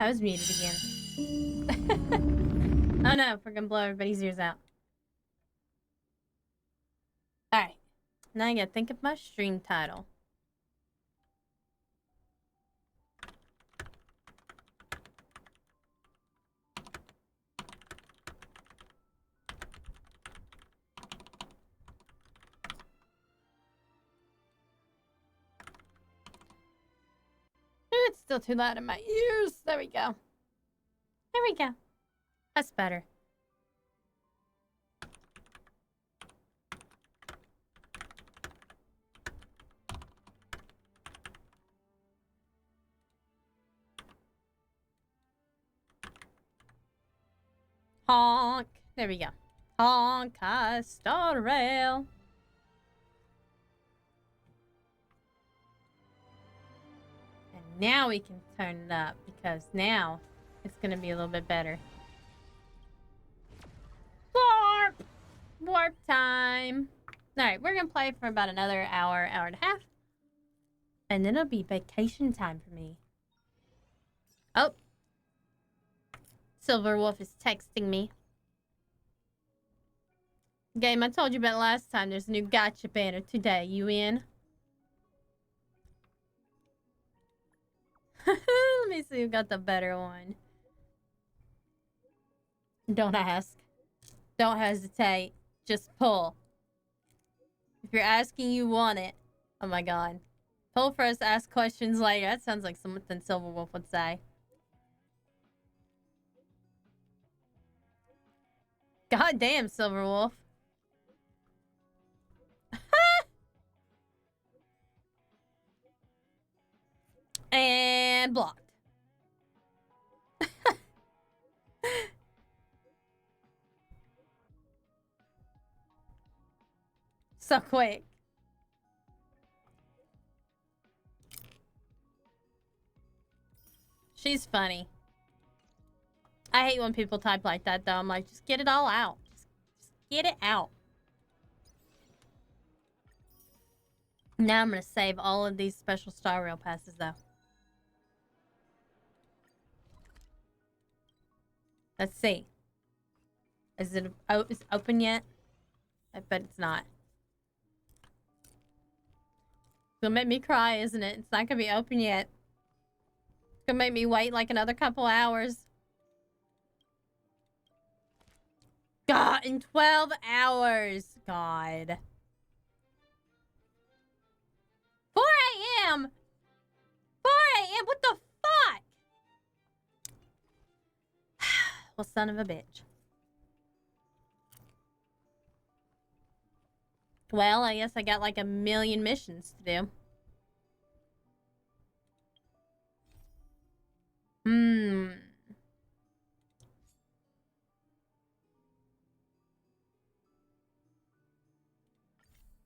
I was muted again. Oh no, we're gonna blow everybody's ears out. Alright. Now I gotta think of my stream title. It's still too loud in my ears. There we go. There we go. That's better. Honk. There we go. Honk, I start a rail. And now we can turn it up because now it's going to be a little bit better. Warp! Warp time. Alright, we're going to play for about another hour, hour and a half. And then it'll be vacation time for me. Oh. Silver Wolf is texting me. Game, I told you about last time. There's a new gotcha banner today. You in? Let me see who got the better one. Don't ask. Don't hesitate. Just pull. If you're asking, you want it. Oh my god. Pull first, ask questions later. That sounds like something Silver Wolf would say. God damn, Silver Wolf. And blocked. So quick. She's funny. I hate when people type like that, though. I'm like, just get it all out. Just get it out. Now I'm going to save all of these special Star Rail passes, though. Let's see. Is it open yet? I bet it's not. It's gonna make me cry, isn't it? It's not gonna be open yet. It's gonna make me wait like another couple hours. God, in 12 hours. God. 4 a.m. 4 a.m. What the fuck? Well, son of a bitch. Well, I guess I got like a million missions to do.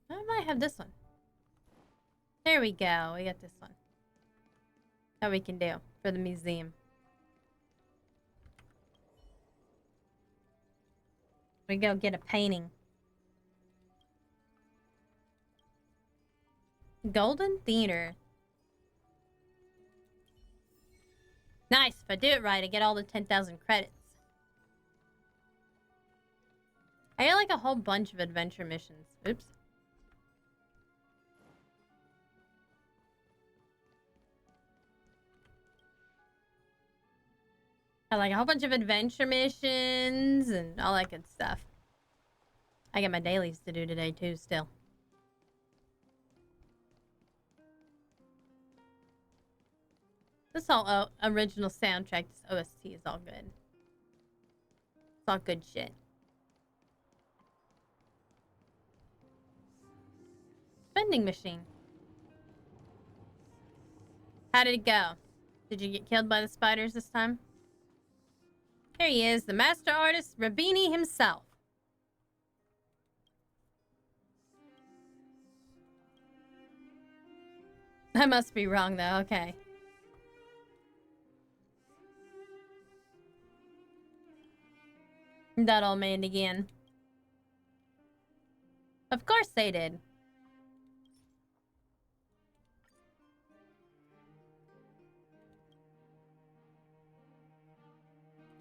I might have this one. There we go. We got this one. That we can do for the museum. We go get a painting. Golden Theater. Nice. If I do it right, I get all the 10,000 credits. I got like a whole bunch of adventure missions. Oops. I like a whole bunch of adventure missions and all that good stuff. I got my dailies to do today too, still. This whole original soundtrack, this OST is all good. It's all good shit. Vending machine. How did it go? Did you get killed by the spiders this time? There he is, the master artist, Rabini himself. I must be wrong though, okay. That old man again. Of course they did.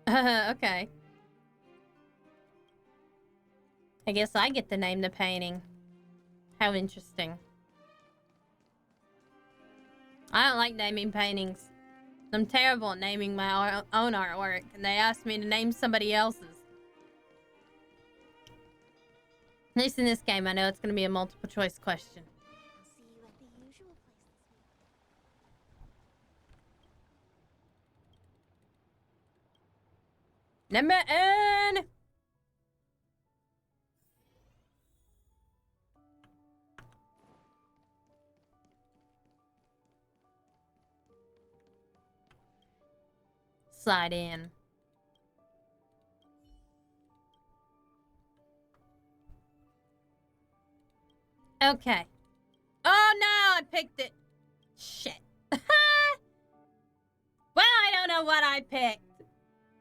Okay. I guess I get to name the painting. How interesting. I don't like naming paintings. I'm terrible at naming my own artwork, and they asked me to name somebody else's. At least in this game, I know it's going to be a multiple choice question. I'll see you at the usual place this week. Number N! Slide in. Okay. Oh no, I picked it. Shit. Well, I don't know what I picked.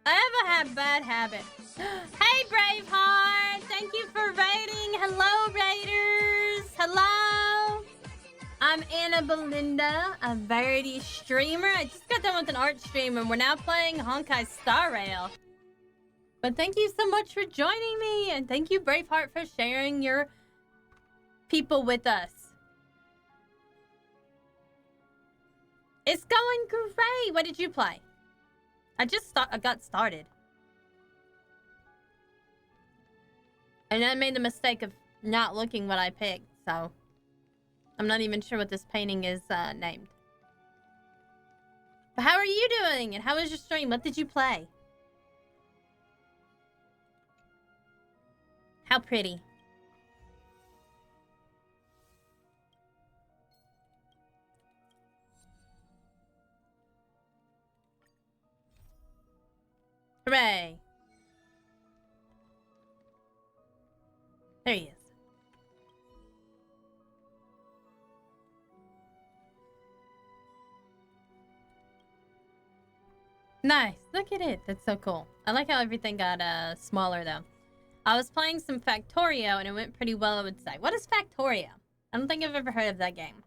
I have bad habits. Hey, Braveheart! Thank you for raiding. Hello, Raiders. Hello. I'm Annabelinda, a Verity streamer. I just got done with an art stream, and we're now playing Honkai Star Rail. But thank you so much for joining me, and thank you, Braveheart, for sharing your people with us. It's going great. What did you play? I got started. And I made the mistake of not looking what I picked, so I'm not even sure what this painting is named. But how are you doing? And how was your stream? What did you play? How pretty. Hooray. There he is. Nice. Look at it. That's so cool. I like how everything got smaller, though. I was playing some Factorio, and it went pretty well, I would say. What is Factorio? I don't think I've ever heard of that game.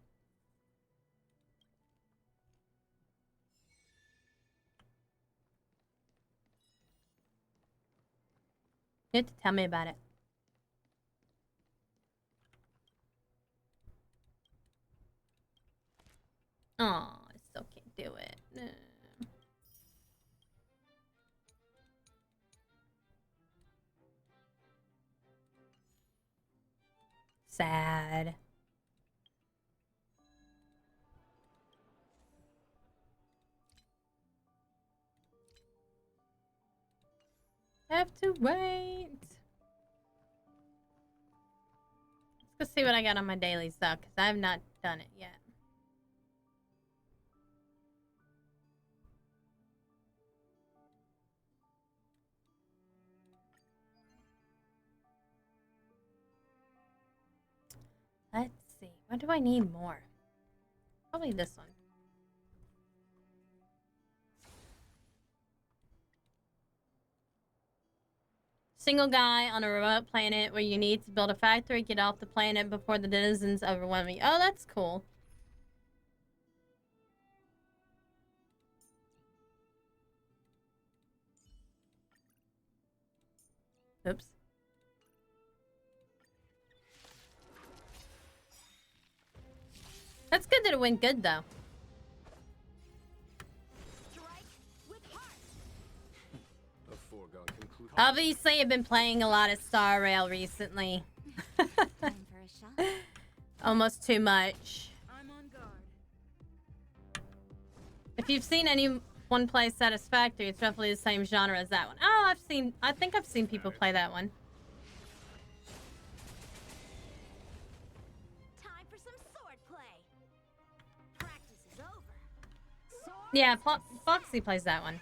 You have to tell me about it. Oh, I still can't do it. Sad. Have to wait. Let's go see what I got on my dailies, though, because I have not done it yet. Let's see. What do I need more? Probably this one. Single guy on a remote planet where you need to build a factory, get off the planet before the denizens overwhelm you. Oh, that's cool. Oops. That's good that it went good, though. Obviously, I've been playing a lot of Star Rail recently. Almost too much. If you've seen anyone play Satisfactory, it's roughly the same genre as that one. Oh, I think I've seen people play that one. Time for some sword play. Practice is over. Yeah, Foxy plays that one.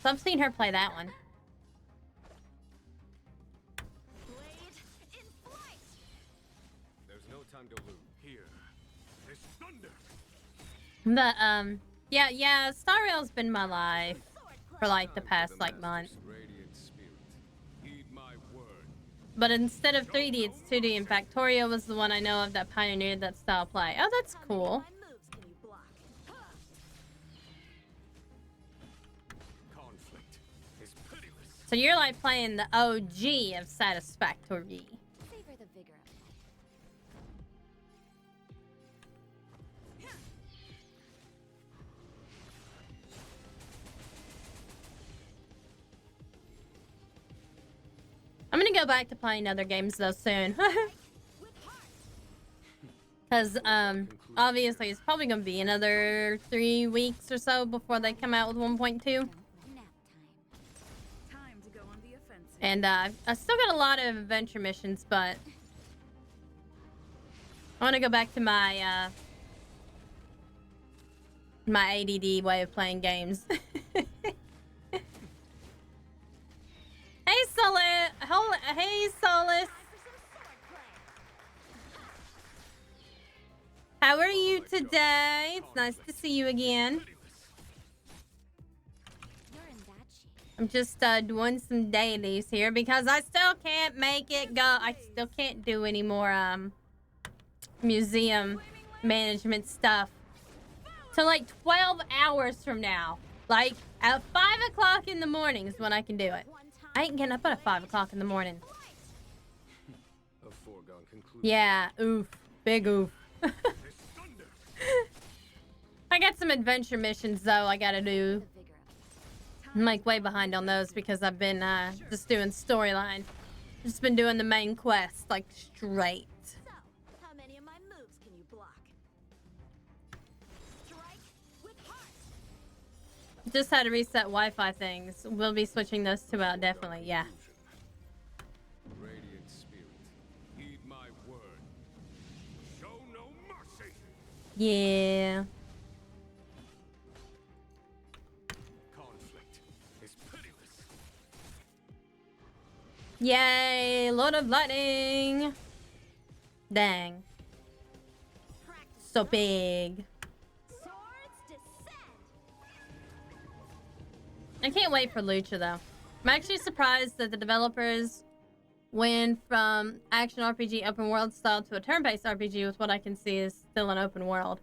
So I've seen her play that one. Blade in flight. There's no time to lose. Here. There's thunder. But yeah, Star Rail's been my life for like the past like month. But instead of 3D, it's 2D, and Factorio was the one I know of that pioneered that style play. Oh, that's cool. So you're like playing the OG of Satisfactory. Savor the vigor of life. I'm gonna go back to playing other games though soon. Because, obviously it's probably gonna be another 3 weeks or so before they come out with 1.2. Nap time. Time to go on the offensive. And, I still got a lot of adventure missions, but I want to go back to my, my ADD way of playing games. Hey, Solus! Hey, Solus! How are you today? It's nice to see you again. You're in bad shape. I'm just doing some dailies here because I still can't make it go. I still can't do any more museum management stuff till like 12 hours from now. Like at 5 o'clock in the morning is when I can do it. I ain't getting up at 5 o'clock in the morning. A foregone conclusion. Yeah, oof. Big oof. This thunder. I got some adventure missions though I gotta do. The vigor of life. I'm like way behind on those because I've been just doing storyline. Just been doing the main quest like straight. So, how many of my moves can you block? Strike with heart. Just had to reset Wi-Fi things. We'll be switching those two out definitely, yeah. Radiant spirit, heed my word. Show no mercy. Yeah. Conflict is pitiless. Yay, Lord of Lightning. Dang. Practice. So big. Swords descend. I can't wait for Lucha though. I'm actually surprised that the developers went from action RPG open world style to a turn-based RPG with what I can see is still an open world.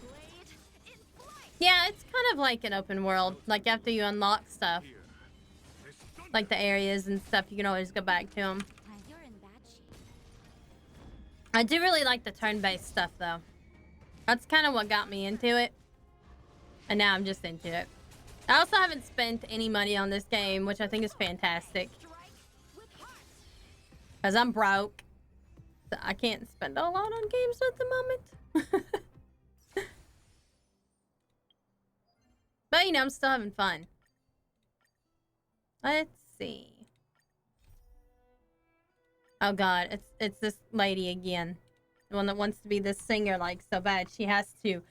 Blade in flight. Yeah, it's kind of like an open world. Like after you unlock stuff, Here. This thunder. like the areas and stuff, you can always go back to them. You're in bad shape. I do really like the turn-based stuff though. That's kind of what got me into it. And now I'm just into it. I also haven't spent any money on this game, which I think is fantastic. Strike with heart. Because I'm broke. So I can't spend a lot on games at the moment. But, you know, I'm still having fun. Let's see. Oh, God. It's this lady again. The one that wants to be this singer, like, so bad. She has to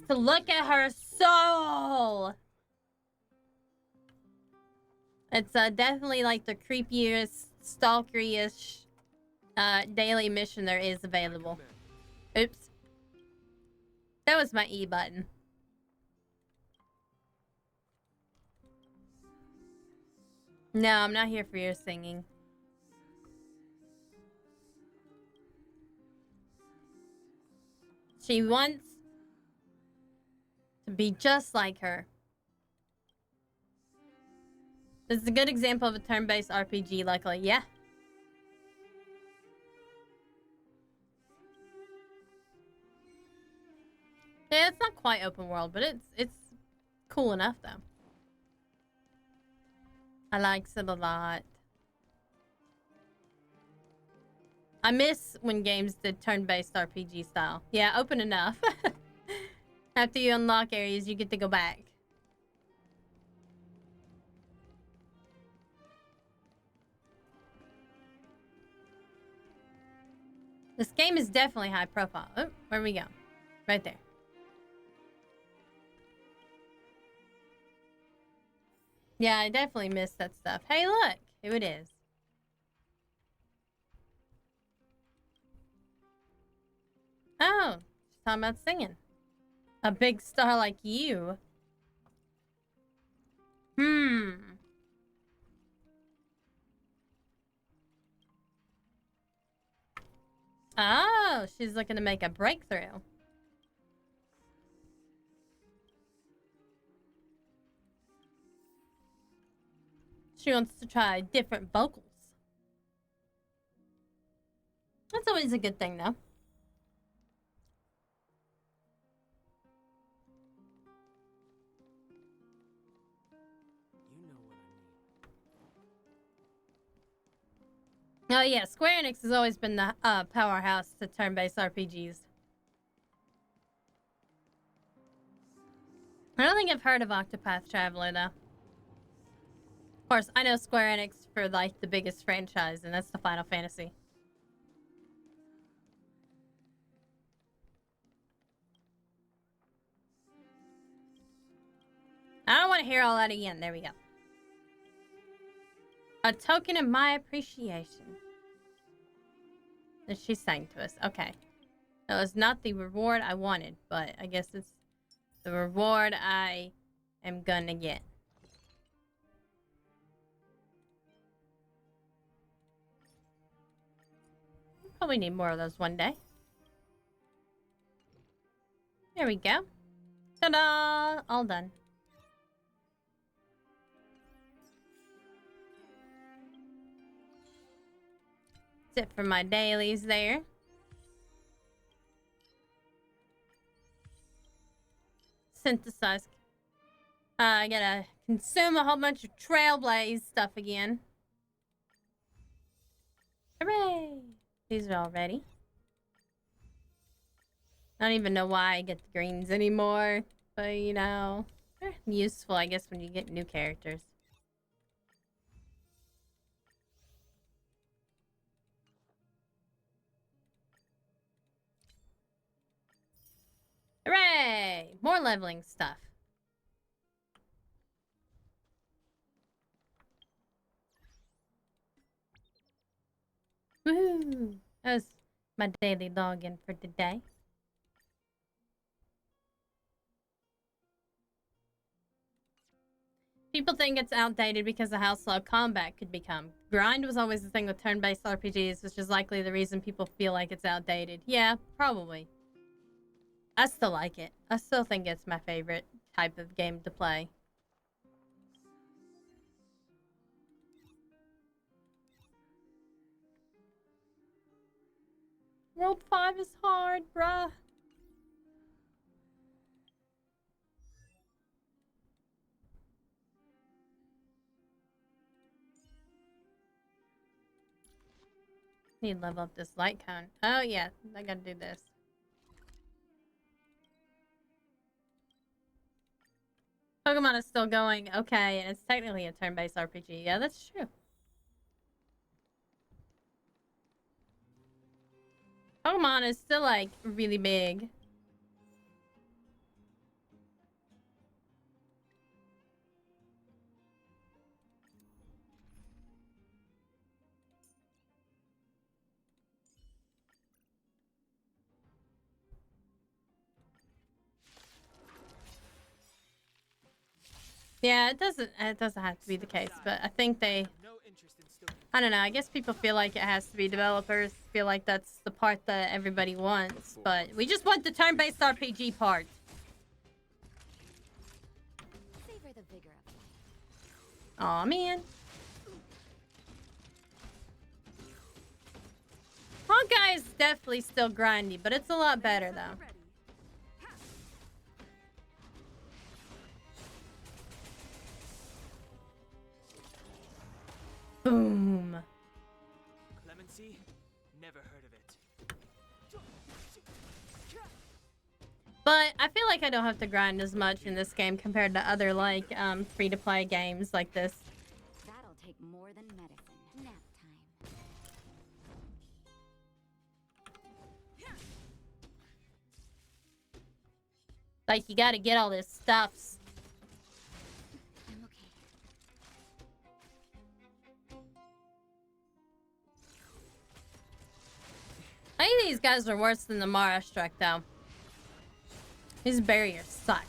look at her soul. It's definitely like the creepiest, stalkerish daily mission there is available. Oops. That was my E button. No, I'm not here for your singing. She wants to be just like her. This is a good example of a turn-based RPG, luckily. Yeah. Yeah, it's not quite open world, but it's cool enough though. I likes it a lot. I miss when games did turn-based RPG style. Yeah, open enough. After you unlock areas, you get to go back. This game is definitely high profile. Oh, where we go? Right there. Yeah, I definitely missed that stuff. Hey, look! Who it is. Oh, she's talking about singing. A big star like you. Oh, she's looking to make a breakthrough. She wants to try different vocals. That's always a good thing, though. You know what I mean. Oh yeah, Square Enix has always been the powerhouse to turn-based RPGs. I don't think I've heard of Octopath Traveler, though. Of course, I know Square Enix for, like, the biggest franchise, and that's the Final Fantasy. I don't want to hear all that again. There we go. A token of my appreciation. And she sang to us. Okay. That was not the reward I wanted, but I guess it's the reward I am gonna get. Probably need more of those one day. There we go. Ta-da! All done. That's it for my dailies there. Synthesize. I gotta consume a whole bunch of Trailblaze stuff again. Hooray! These are all ready. I don't even know why I get the greens anymore. But, you know, they're useful, I guess, when you get new characters. Hooray! More leveling stuff. Woohoo! That was my daily login for today. People think it's outdated because of how slow combat could become. Grind was always the thing with turn-based RPGs, which is likely the reason people feel like it's outdated. Yeah, probably. I still like it. I still think it's my favorite type of game to play. World 5 is hard, bruh. Need to level up this light cone. Oh yeah, I gotta do this. Pokemon is still going, okay, and it's technically a turn-based RPG. Yeah, that's true. Pokemon is still, like, really big. Yeah, it doesn't have to be the case, but I think they, I don't know, I guess people feel like it has to be, developers feel like that's the part that everybody wants, but we just want the turn-based RPG part. Savor the vigor of life. Aw, man. Honkai is definitely still grindy, but it's a lot better, though. Boom. Clemency? Never heard of it. But I feel like I don't have to grind as much in this game compared to other, like, free-to-play games like this. That'll take more than medicine. Nap time. Like, you gotta get all this stuffs. I'm okay. I think these guys are worse than the Mara Struck, though. These barriers suck.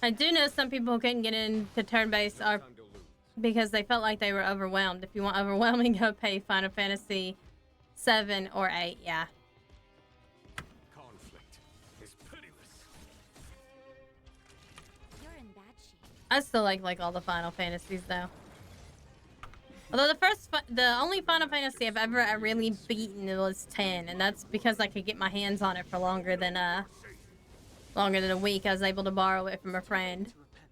I do know some people who couldn't get into turn-based are Time to lose. because they felt like they were overwhelmed. If you want overwhelming, go pay Final Fantasy 7 or 8, yeah. Conflict is pitiless. You're in bad shape. I still like all the Final Fantasies though. Although the only Final Fantasy I've ever really beaten was 10, and that's because I could get my hands on it for longer than a week. I was able to borrow it from a friend. To repent.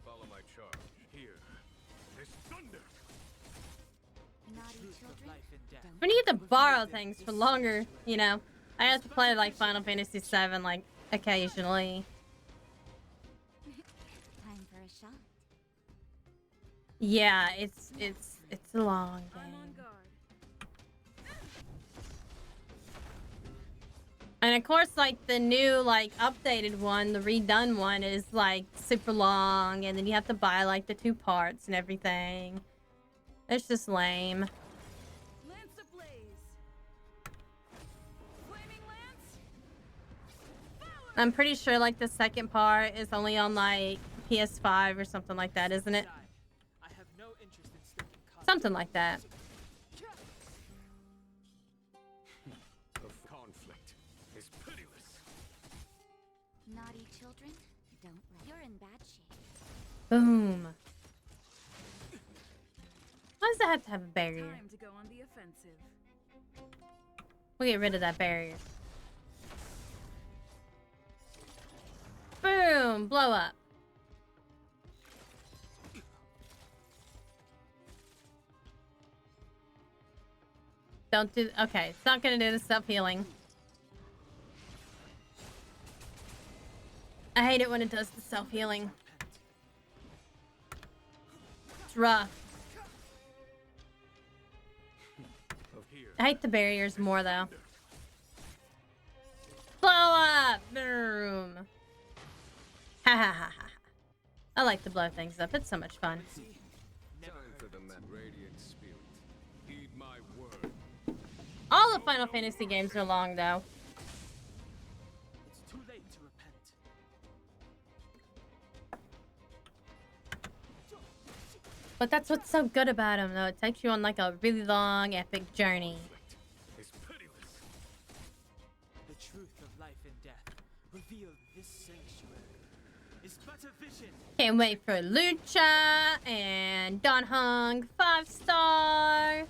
Follow my charge. Here. This thunder. Naughty Truth of children. life and death. We need to borrow things for longer, you know. I have to play like Final Fantasy 7 like occasionally. Time for a shot. Yeah, it's a long I'm on game. guard. And of course, like the new, like updated one, the redone one is like super long, and then you have to buy like the 2 parts and everything. It's just lame. Lance ablaze. Flaming lance. I'm pretty sure like the second part is only on like PS5 or something like that, isn't it? I have no interest in sticking contact. Something like that. Of conflict is pitiless. Naughty children, don't let. You're in bad shape. Boom. Why does it have to have a barrier? Time to go on the offensive. We'll get rid of that barrier. Boom! Blow up. Don't do... Okay, it's not gonna do the self-healing. I hate it when it does the self-healing. It's rough. Of here. I hate the barriers more, though. Blow up! Boom! Ha ha ha ha. I like to blow things up. It's so much fun. See? Never Time for heard the of it. radiant spirit. Heed my word. All the Final Fantasy games are long, though. It's too late to repent. But that's what's so good about them, though. It takes you on like a really long, epic journey. Conflict is pitiless. The truth of life and death revealed this sanctuary is but a vision. Can't wait for Lucha and Don Hung 5-star.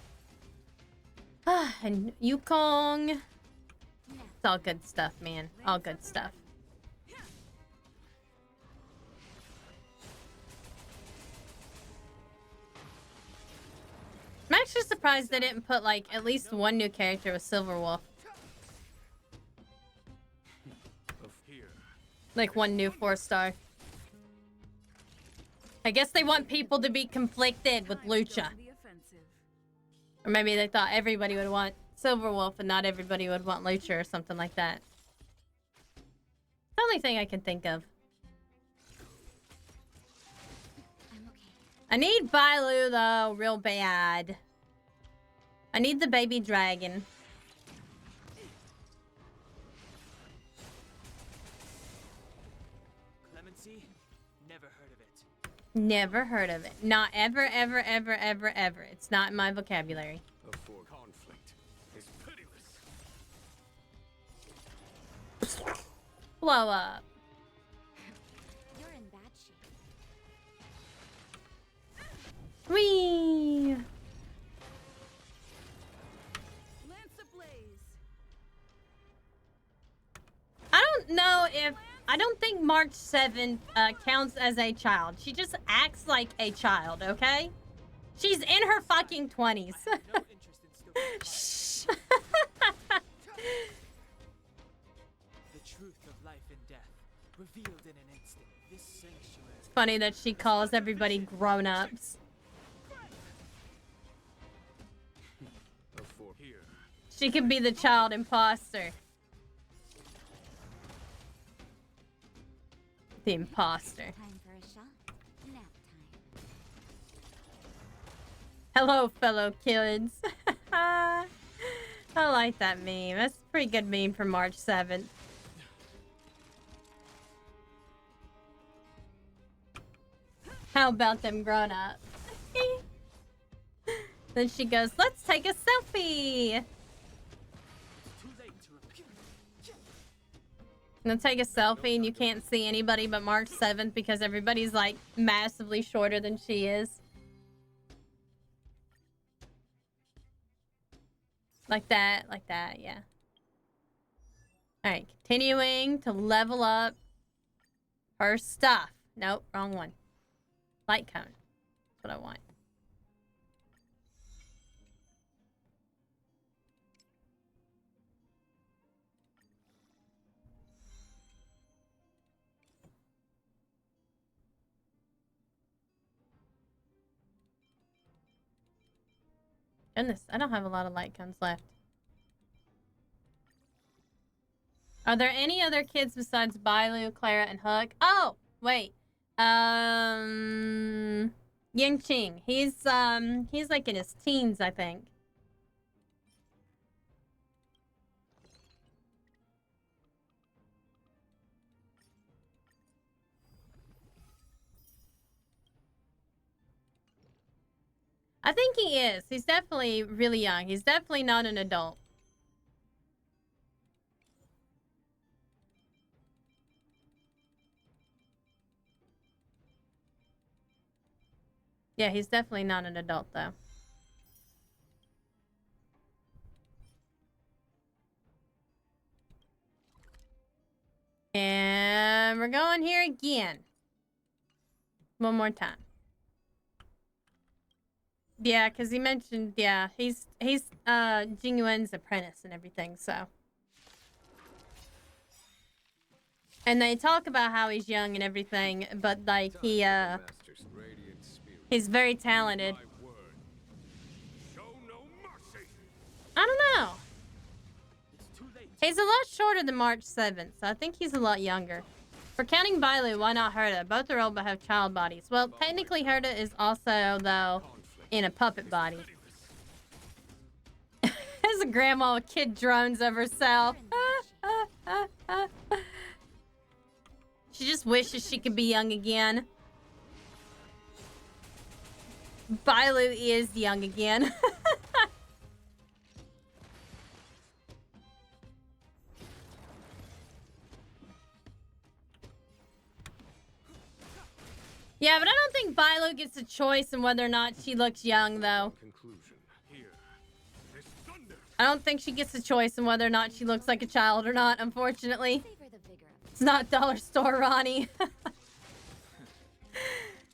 And Yukong. It's all good stuff, man. All good stuff. I'm actually surprised they didn't put like at least one new character with Silverwolf. Of here. Like one new 4-star. I guess they want people to be conflicted with Time to go Lucha. on the offensive. Or maybe they thought everybody would want Silverwolf and not everybody would want Lucha or something like that. The only thing I can think of. I'm okay. I need Bailu though, real bad. I need the baby dragon. Clemency? Never heard of it. Never heard of it. Not ever, ever, ever, ever, ever. It's not in my vocabulary. Of for conflict is pitiless. Blow up. You're in bad shape. Whee! Lance ablaze. I don't know if... I don't think March 7th counts as a child. She just acts like a child, okay? She's in her fucking 20s. I have no interest in stoking contact. The truth of life and death revealed in an instant. This sanctuary. Funny that she calls everybody grown-ups. Of for here. She could be the child imposter. The imposter. Time for a shot. Nap time. Hello, fellow kids. I like that meme. That's a pretty good meme for March 7th. How about them grown-ups? Then she goes, let's take a selfie. Too late to repent. And take a selfie and you can't see anybody but March 7th because everybody's like massively shorter than she is. Like that, yeah. Alright, continuing to level up her stuff. Nope, wrong one. Light cone. That's what I want. Goodness, I don't have a lot of light cones left. Are there any other kids besides Bailu, Clara, and Hook? Oh, wait. Ying Ching. He's like in his teens, I think. I think he is. He's definitely really young. He's definitely not an adult. Yeah, he's definitely not an adult, though. And we're going here again. One more time. Yeah, because he mentioned, yeah, he's Jingyuen's apprentice and everything, so. And they talk about how he's young and everything, but like he's very talented. I don't know. He's a lot shorter than March 7th, so I think he's a lot younger. For counting Bailu, why not Herta? Both are old but have child bodies. Well, technically Herta is also, though, in a puppet body. There's a grandma with kid drones of herself. She just wishes she could be young again. Bailu is young again. Yeah, but I don't think Bailu gets a choice in whether or not she looks young, though. I don't think she gets a choice in whether or not she looks like a child or not, unfortunately. It's not Dollar Store Ronnie.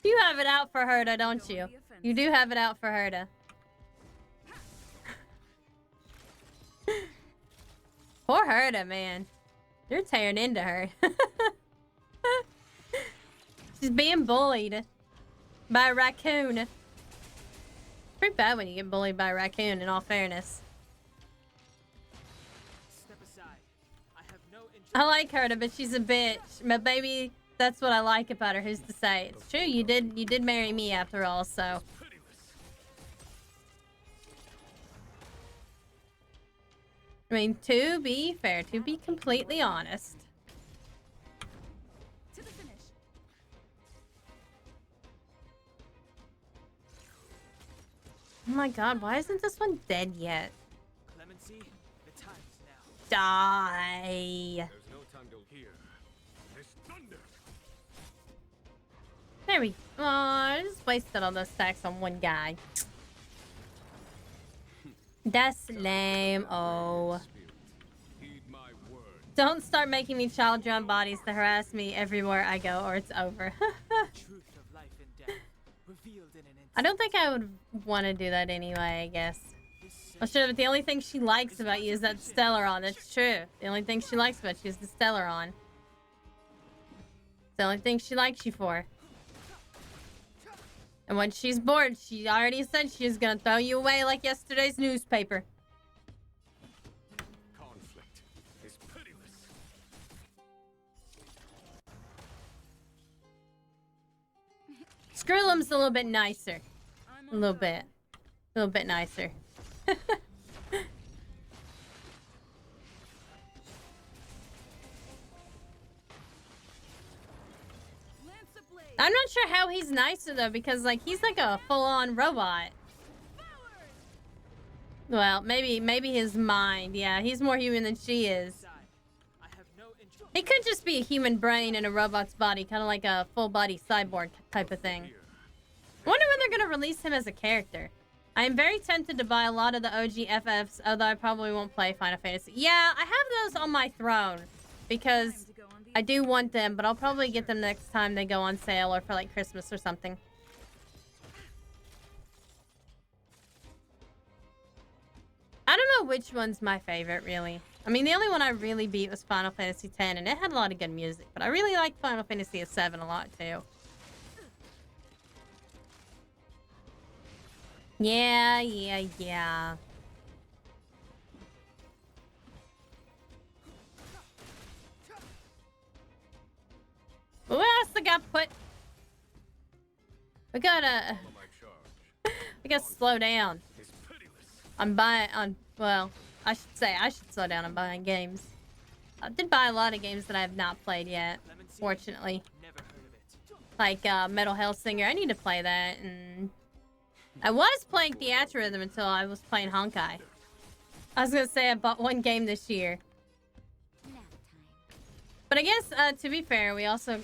You have it out for Herta, don't you? You do have it out for Herta. Poor Herta, man. You're tearing into her. She's being bullied by a raccoon. It's pretty bad when you get bullied by a raccoon, in all fairness. Step aside. I have no interest. I like Herta, but she's a bitch. But baby, that's what I like about her. Who's to say? It's true. You did marry me after all, so. I mean, to be fair, to be completely honest. To the finish. Oh my god, why isn't this one dead yet? Clemency, the time is now. Die. There's no time to hear. This thunder. There we go. Oh, I just wasted all those stacks on one guy. That's lame. Oh. Heed my word. Don't start making me child drum bodies to harass me everywhere I go or it's over. Truth of life and death, revealed in an instant. I don't think I would want to do that anyway, I guess. Well, sure, but the only thing she likes about you is that Stellaron. That's true. The only thing she likes about you is the Stellaron. It's the only thing she likes you for. And when she's bored, she already said she was gonna throw you away like yesterday's newspaper. Conflict is pitiless. Skrillum's a little bit nicer. I'm A little bit. A little bit nicer. Lance ablaze. I'm not sure how he's nicer though, because like he's like a full-on robot. Well, maybe his mind. Yeah, he's more human than she is. Aside. I have no interest. It could just be a human brain in a robot's body, kind of like a full-body cyborg type of thing. I wonder when they're going to release him as a character. I am very tempted to buy a lot of the OG FFs, although I probably won't play Final Fantasy. Yeah, I have those on my throne because I do want them, but I'll probably get them next time they go on sale or for like Christmas or something. I don't know which one's my favorite, really. I mean, the only one I really beat was Final Fantasy X, and it had a lot of good music, but I really like Final Fantasy VII a lot, too. Yeah. What else I got put? We gotta slow down. I'm buying well, I should say I should slow down on buying games. I did buy a lot of games that I have not played yet, fortunately. Like Metal Hellsinger, I need to play that, and I was playing Theatrhythm until I was playing Honkai. I was gonna say I bought one game this year. But I guess, to be fair, we also,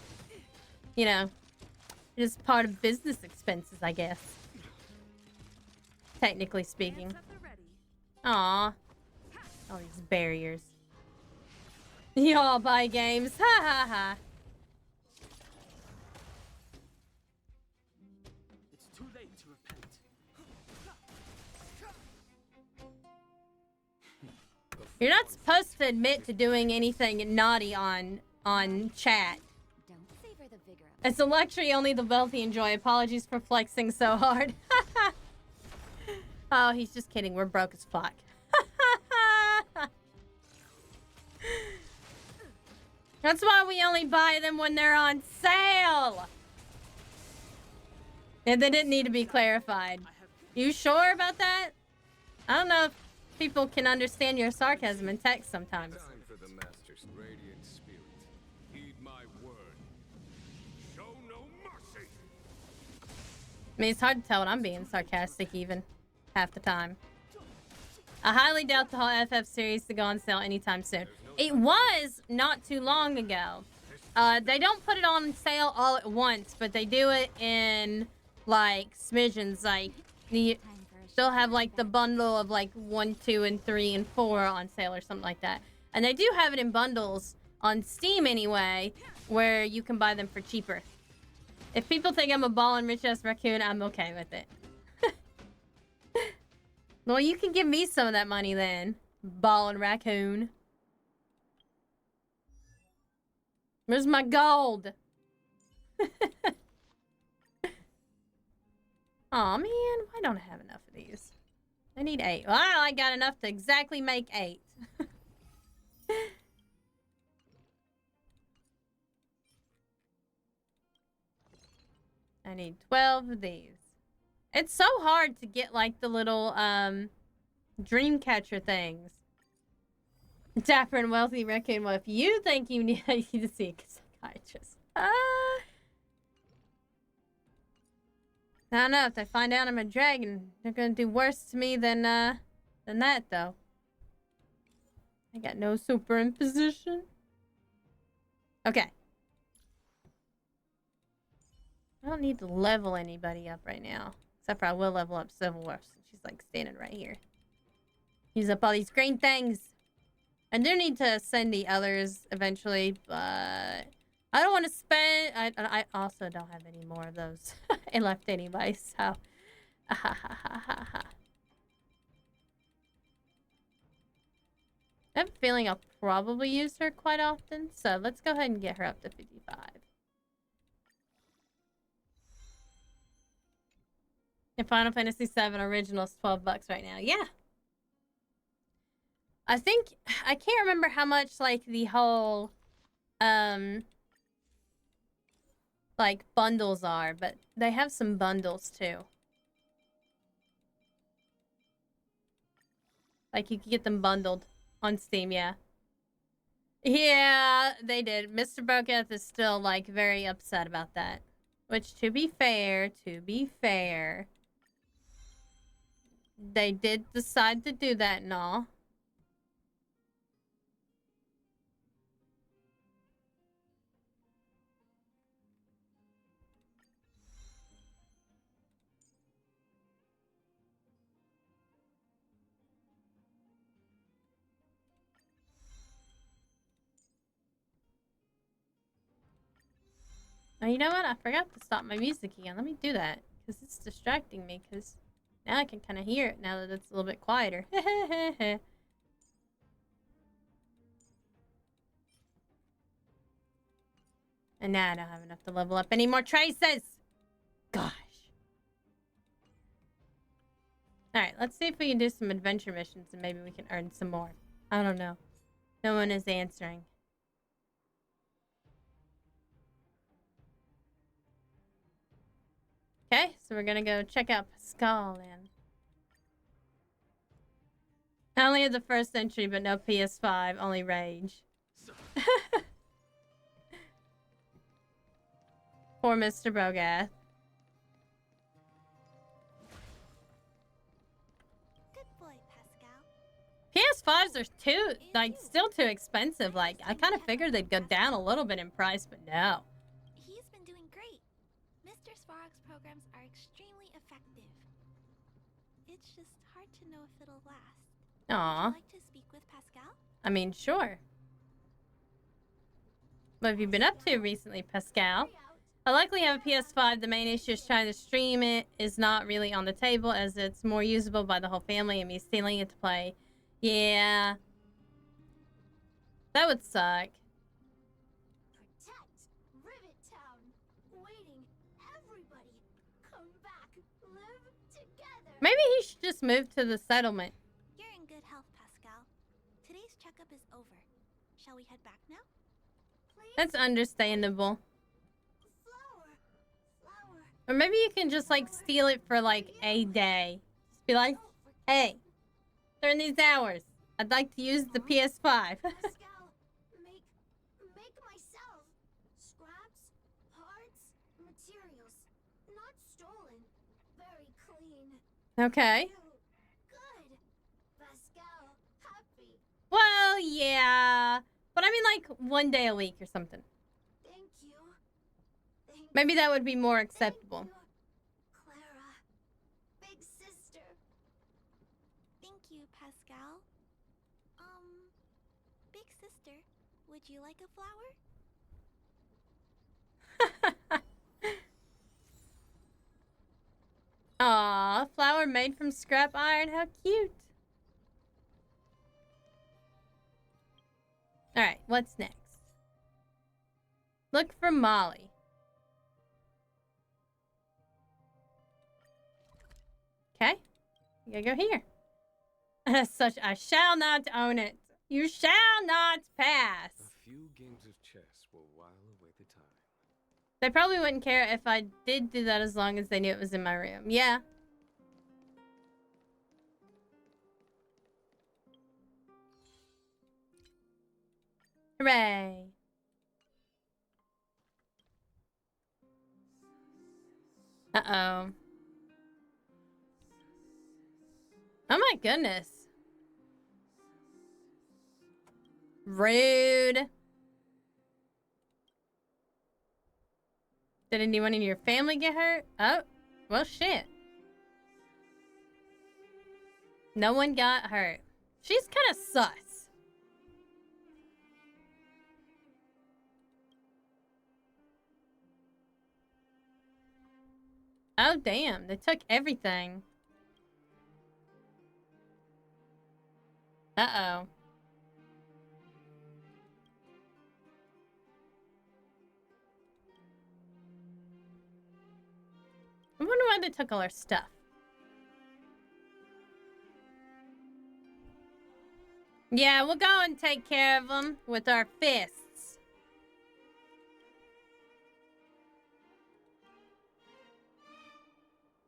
you know, it is part of business expenses, I guess. Technically speaking. Aw. All these barriers. Y'all buy games. Ha ha ha. It's too late to repent. You're not supposed to admit to doing anything naughty on chat. Don't savor the vigor of It's a luxury only the wealthy enjoy. Apologies for flexing so hard. Oh, he's just kidding. We're broke as fuck. That's why we only buy them when they're on sale. And they didn't need to be clarified. You sure about that? I don't know if people can understand your sarcasm in text sometimes. Time for the master's radiant spirit. Heed my word. Show no mercy. I mean, it's hard to tell when I'm being sarcastic even, half the time. I highly doubt the whole FF series to go on sale anytime soon. It was not too long ago. They don't put it on sale all at once, but they do it in, like, smidgens. Like, they'll have, like, the bundle of, like, 1, 2, and 3, and 4 on sale or something like that. And they do have it in bundles on Steam anyway, where you can buy them for cheaper. If people think I'm a ballin' rich-ass raccoon, I'm okay with it. Well, you can give me some of that money then, ballin' raccoon. Where's my gold? Aw, man, why don't I have enough of these? I need 8. Well, I got enough to exactly make 8. I need 12 of these. It's so hard to get, like, the little, dream catcher things. Dapper and wealthy raccoon. Well, if you think you need to see a psychiatrist. I don't know. If they find out I'm a dragon, they're gonna do worse to me than that, though. I got no superimposition. Okay. I don't need to level anybody up right now. Except for I will level up Civil War. She's like standing right here. Use up all these green things. I do need to send the others eventually, but I don't want to spend... I also don't have any more of those left anyway, so... I have a feeling I'll probably use her quite often, so let's go ahead and get her up to 55. And Final Fantasy VII Original is $12 right now. Yeah. I think, I can't remember how much, like, the whole, like, bundles are, but they have some bundles, too. Like, you can get them bundled on Steam, yeah. Yeah, they did. Mr. Broketh is still, like, very upset about that. Which, to be fair, they did decide to do that and all. Oh, you know what? I forgot to stop my music again. Let me do that. Because it's distracting me. Because now I can kind of hear it now that it's a little bit quieter. And now I don't have enough to level up any more traces. Gosh. Alright, let's see if we can do some adventure missions and maybe we can earn some more. I don't know. No one is answering. Okay, so we're gonna go check out Pascal then. I only had the first entry, but no PS5, only Rage. Poor Mr. Bogath. Good boy, Pascal. PS5s are too, still too expensive. Like, I kind of figured they'd go down a little bit in price, but no. He's been doing great. Mr. Svarog's programs are extremely effective. It's just hard to know if it'll last. Aw. Would you like to speak with Pascal? I mean, sure. What have you been up to recently, Pascal? I likely have a PS5. The main issue is trying to stream it is not really on the table as it's more usable by the whole family and me stealing it to play. Yeah. That would suck. Protect Rivet Town. Waiting. Everybody. Come back. Live together. Maybe he should just move to the settlement. You're in good health, Pascal. Today's checkup is over. Shall we head back now? Please? That's understandable. Flower. Or maybe you can just, like, steal it for, like, a day. Just be like, hey, during these hours, I'd like to use the PS5. Pascal, make myself. Scraps, parts, materials. Not stolen. Very clean. Okay. Good. Pascal, happy. Well, yeah. But I mean, like, one day a week or something. Thank you. Maybe that would be more acceptable. Thank you, Clara. Big sister. Thank you, Pascal. Big sister, would you like a flower? Aw, flower made from scrap iron. How cute. Alright, what's next? Look for Molly. Okay. You gotta go here. I shall not own it. You shall not pass. A few games of chess will while away the time. They probably wouldn't care if I did do that as long as they knew it was in my room. Yeah. Hooray. Uh-oh. Oh my goodness. Rude. Did anyone in your family get hurt? Oh, well, shit. No one got hurt. She's kind of sus. Oh, damn. They took everything. Uh-oh. I wonder why they took all our stuff. Yeah, we'll go and take care of them with our fists.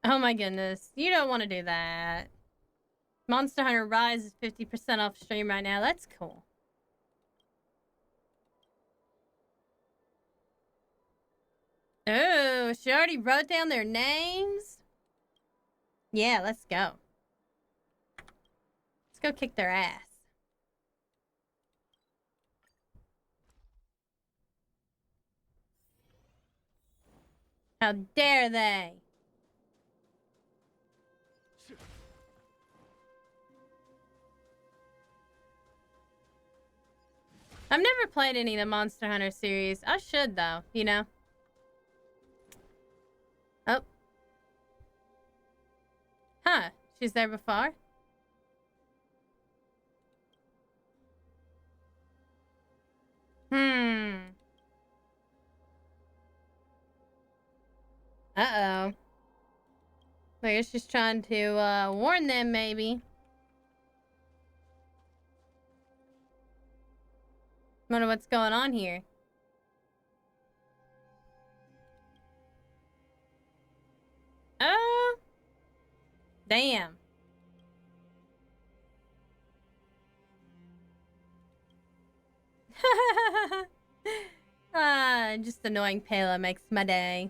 Oh my goodness. You don't want to do that. Monster Hunter Rise is 50% off stream right now. That's cool. Oh, she already wrote down their names? Yeah, let's go. Let's go kick their ass. How dare they? I've never played any of the Monster Hunter series. I should, though, you know? She's there before? Uh-oh. I guess she's trying to, warn them, maybe. Wonder what's going on here. Oh. Damn. Just annoying Pela makes my day.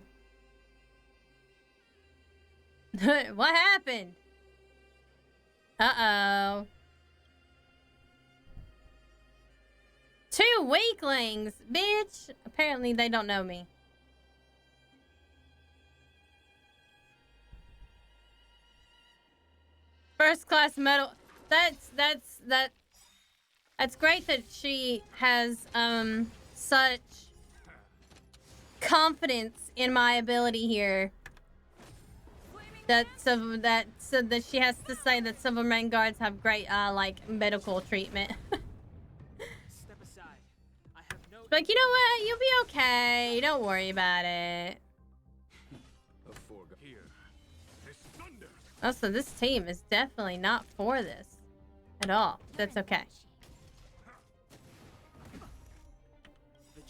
What happened? Uh-oh. 2 weaklings, bitch. Apparently they don't know me. First class medal. That's great that she has such confidence in my ability here. So that she has to say that civil main guards have great like medical treatment. Step aside. I have no Like, you know what? You'll be okay. Don't worry about it. Here. This thunder. Also, this team is definitely not for this at all. That's okay.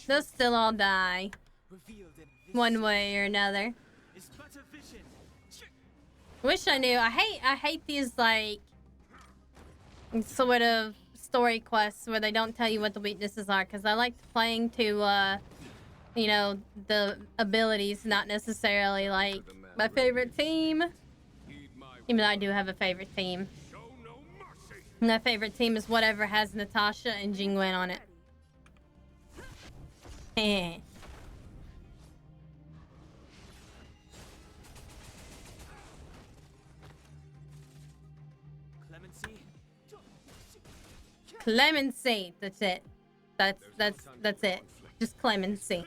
They'll still all die revealed in this one way or another. is but a vision. Wish I knew. I hate these like sort of story quests where they don't tell you what the weaknesses are, because I like playing to you know, the abilities, not necessarily like my favorite team. Even though I do have a favorite team. Show no mercy. My favorite team is whatever has Natasha and Jingwen on it. Heh. Clemency. Clemency. That's it. That's it. Just clemency.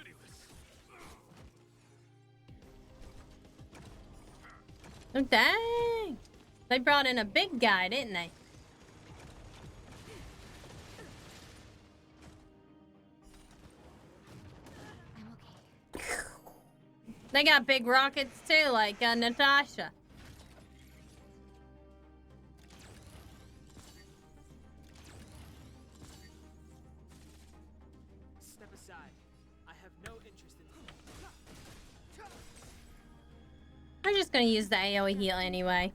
Oh dang! They brought in a big guy, didn't they? I'm okay. They got big rockets too, like Natasha. Step aside. I have no interest in I'm just gonna use the AoE heal anyway.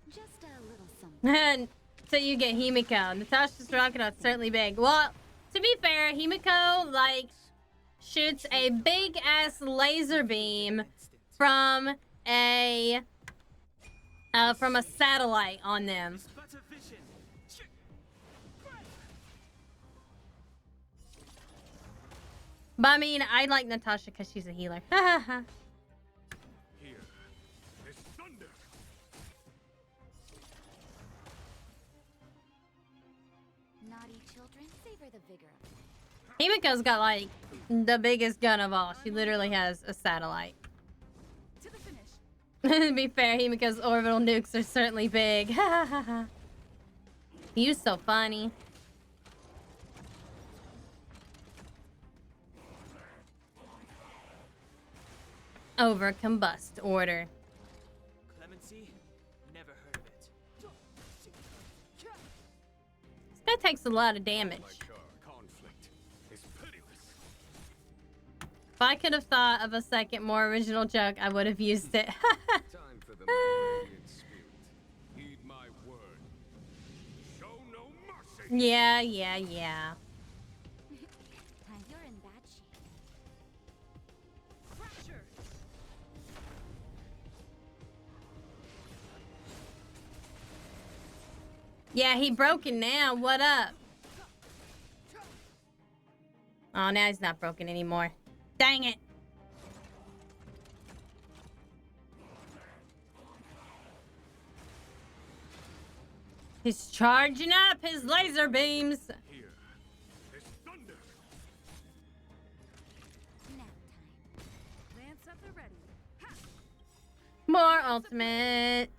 Just a little something. So you get Himiko. Natasha's rocket is certainly big. Well, to be fair, Himiko, like, shoots a big-ass laser beam from a satellite on them. It's but a vision. But I mean, I like Natasha because she's a healer. Ha ha. Here. This thunder. Naughty children, savor the vigor of life. Himiko's got, like, the biggest gun of all. She literally has a satellite. To the finish. To be fair, Himiko's orbital nukes are certainly big. Ha ha ha. You so funny. Over combust order. Clemency. Never heard of it. This guy takes a lot of damage. Like conflict is pitiless. If I could have thought of a second, more original joke, I would have used it. Time for the radiant spirit. Heed my word. Show no mercy. Yeah. You're in bad shape. Fracture. Yeah, he broken now. What up? Oh, now he's not broken anymore. Dang it. He's charging up his laser beams. Here. This thunder. Nap time. Lance at the ready. Ha! More ultimates.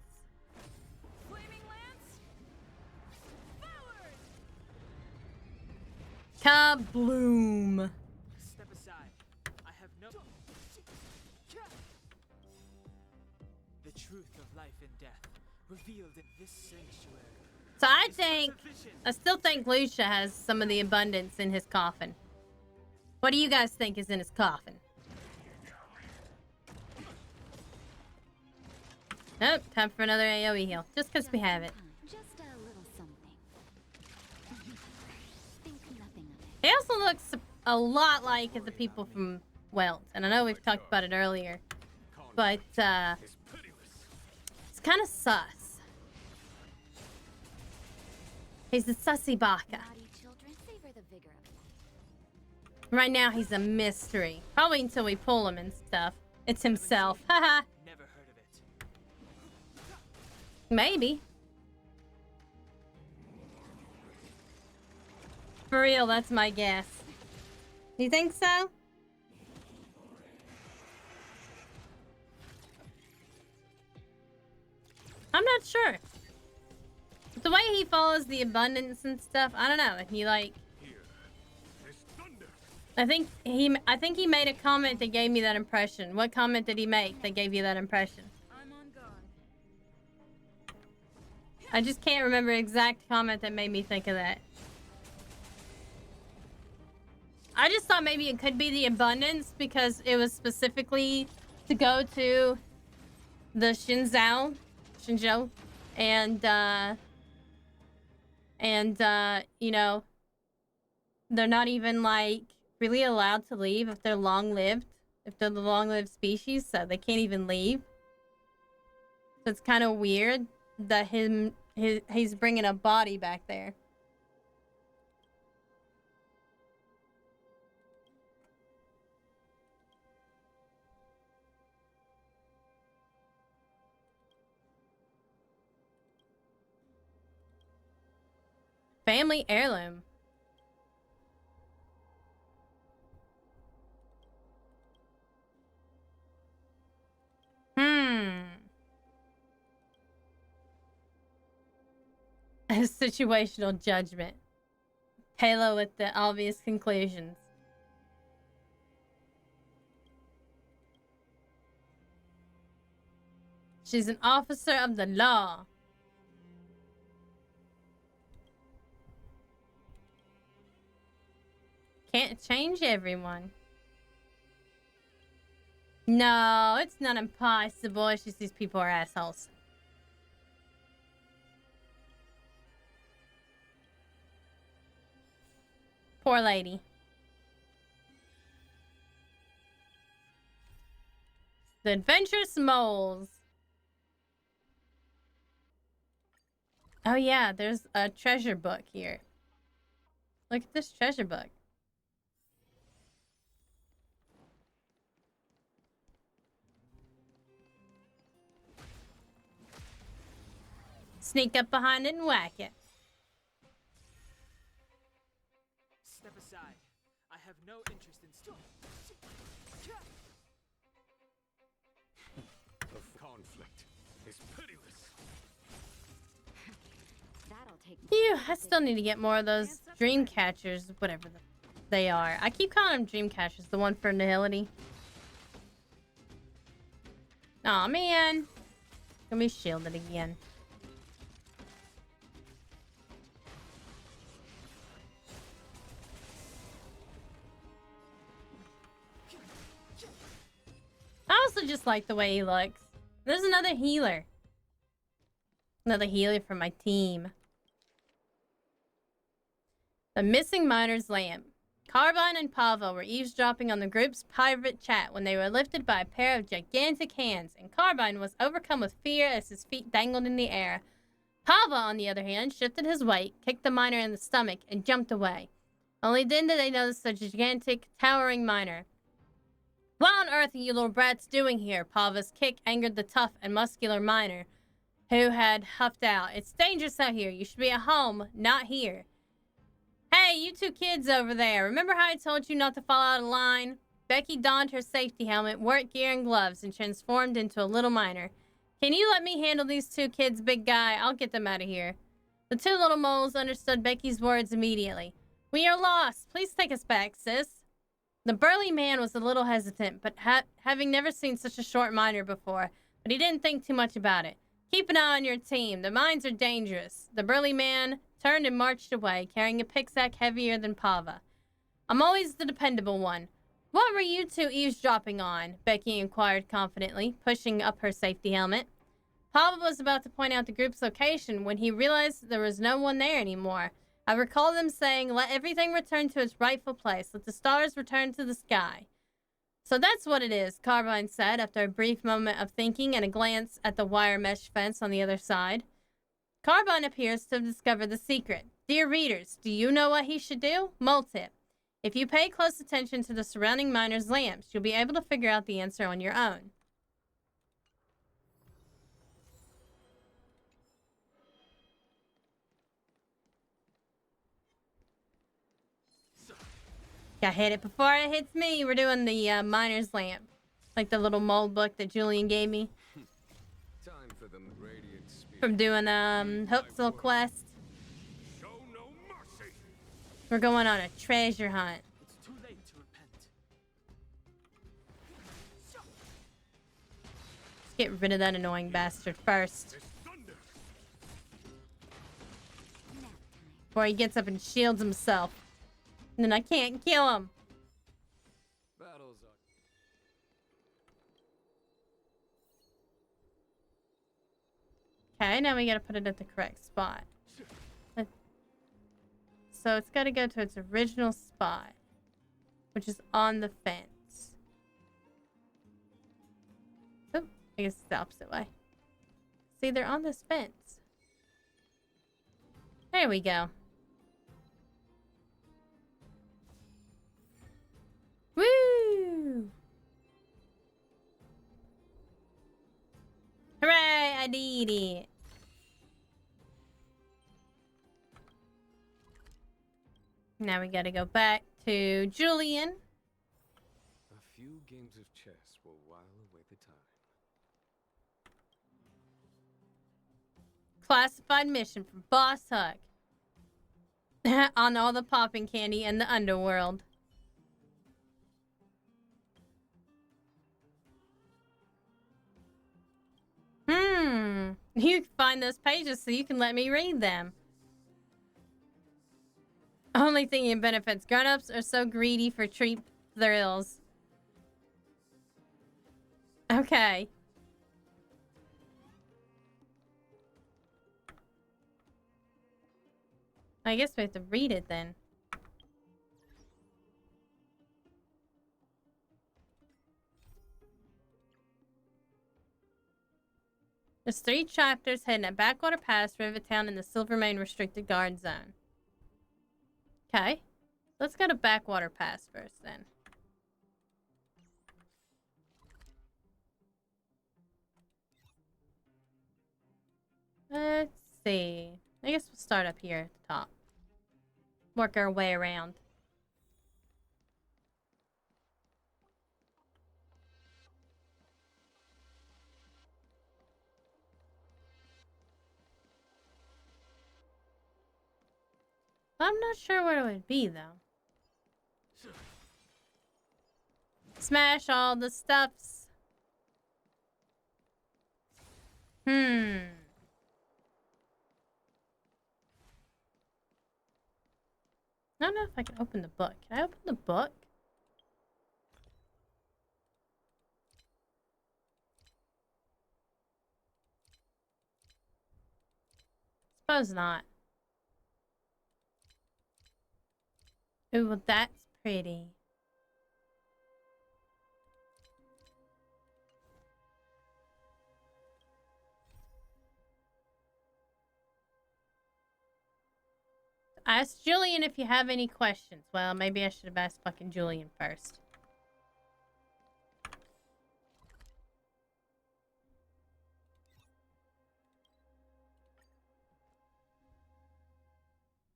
Flaming Kabloom. Step aside. I have no. The truth of life and death revealed in this sanctuary. So I still think Lucia has some of the abundance in his coffin. What do you guys think is in his coffin? Nope, time for another AoE heal. Just because we have it. Just a little something. Think nothing of it. He also looks a lot like the people from Welt. And I know we've talked about it earlier. But, it's kind of sus. He's the sussy baka. Naughty children savor the vigor of life. Right now, he's a mystery. Probably until we pull him and stuff. It's himself. Haha. Never heard of it. Maybe. For real, that's my guess. You think so? I'm not sure. The way he follows the abundance and stuff, I don't know. He like, I think he made a comment that gave me that impression. What comment did he make that gave you that impression? I'm on guard. I just can't remember exact comment that made me think of that. I just thought maybe it could be the abundance because it was specifically to go to the Shenzhou, and you know, they're not even like really allowed to leave if they're long-lived, if they're the long-lived species, so they can't even leave. So it's kind of weird that he's bringing a body back there. Family heirloom. Situational judgment. Halo with the obvious conclusions. She's an officer of the law. Can't change everyone. No, it's not impossible. It's just these people are assholes. Poor lady. The Adventurous Moles. Oh yeah, there's a treasure book here. Look at this treasure book. Sneak up behind it and whack it. Step aside. I have no interest in The conflict is pitiless. That'll take. Phew, I still need to get more of those dream catchers, whatever they are. I keep calling them dream catchers, the one for Nihility. Aw, man. Gonna be shielded again. I also just like the way he looks. There's another healer. Another healer for my team. The Missing Miner's Lamp. Carbine and Pava were eavesdropping on the group's private chat when they were lifted by a pair of gigantic hands, and Carbine was overcome with fear as his feet dangled in the air. Pava, on the other hand, shifted his weight, kicked the miner in the stomach, and jumped away. Only then did they notice the gigantic, towering miner. What on earth are you little brats doing here? Pava's kick angered the tough and muscular miner, who had huffed out. It's dangerous out here. You should be at home, not here. Hey, you two kids over there. Remember how I told you not to fall out of line? Becky donned her safety helmet, work gear, and gloves, and transformed into a little miner. Can you let me handle these two kids, big guy? I'll get them out of here. The two little moles understood Becky's words immediately. We are lost. Please take us back, sis. The burly man was a little hesitant, but having never seen such a short miner before, but he didn't think too much about it. Keep an eye on your team. The mines are dangerous. The burly man turned and marched away, carrying a picksack heavier than Pava. I'm always the dependable one. What were you two eavesdropping on? Becky inquired confidently, pushing up her safety helmet. Pava was about to point out the group's location when he realized there was no one there anymore. I recall them saying, let everything return to its rightful place. Let the stars return to the sky. So that's what it is, Carbine said after a brief moment of thinking and a glance at the wire mesh fence on the other side. Carbine appears to have discovered the secret. Dear readers, do you know what he should do? Multip. If you pay close attention to the surrounding miners' lamps, you'll be able to figure out the answer on your own. I hit it before it hits me. We're doing the miner's lamp. Like the little mold book that Julian gave me. Time for the radiant spirit. From doing Hooksville quest. Show no mercy. We're going on a treasure hunt. It's too late to repent. Let's get rid of that annoying bastard first. This thunder. Before he gets up and shields himself. And then I can't kill him. Battles are. Okay, now we gotta put it at the correct spot. So it's gotta go to its original spot, which is on the fence. Oop, I guess it's the opposite way. See, they're on this fence. There we go. Woo! Hooray, I did it. Now we gotta go back to Julian. A few games of chess will while away the time. Classified mission from Boss Huck. On all the popping candy in the underworld. You find those pages so you can let me read them. Only thing it benefits. Grown-ups are so greedy for treat thrills. Okay. I guess we have to read it then. There's 3 chapters hidden at Backwater Pass, Rivettown, in the Silvermane Restricted Guard Zone. Okay. Let's go to Backwater Pass first, then. Let's see. I guess we'll start up here at the top. Work our way around. I'm not sure what it would be, though. Smash all the stuffs. I don't know if I can open the book. Can I open the book? Suppose not. Ooh, well, that's pretty. Ask Julian if you have any questions. Well, maybe I should have asked fucking Julian first.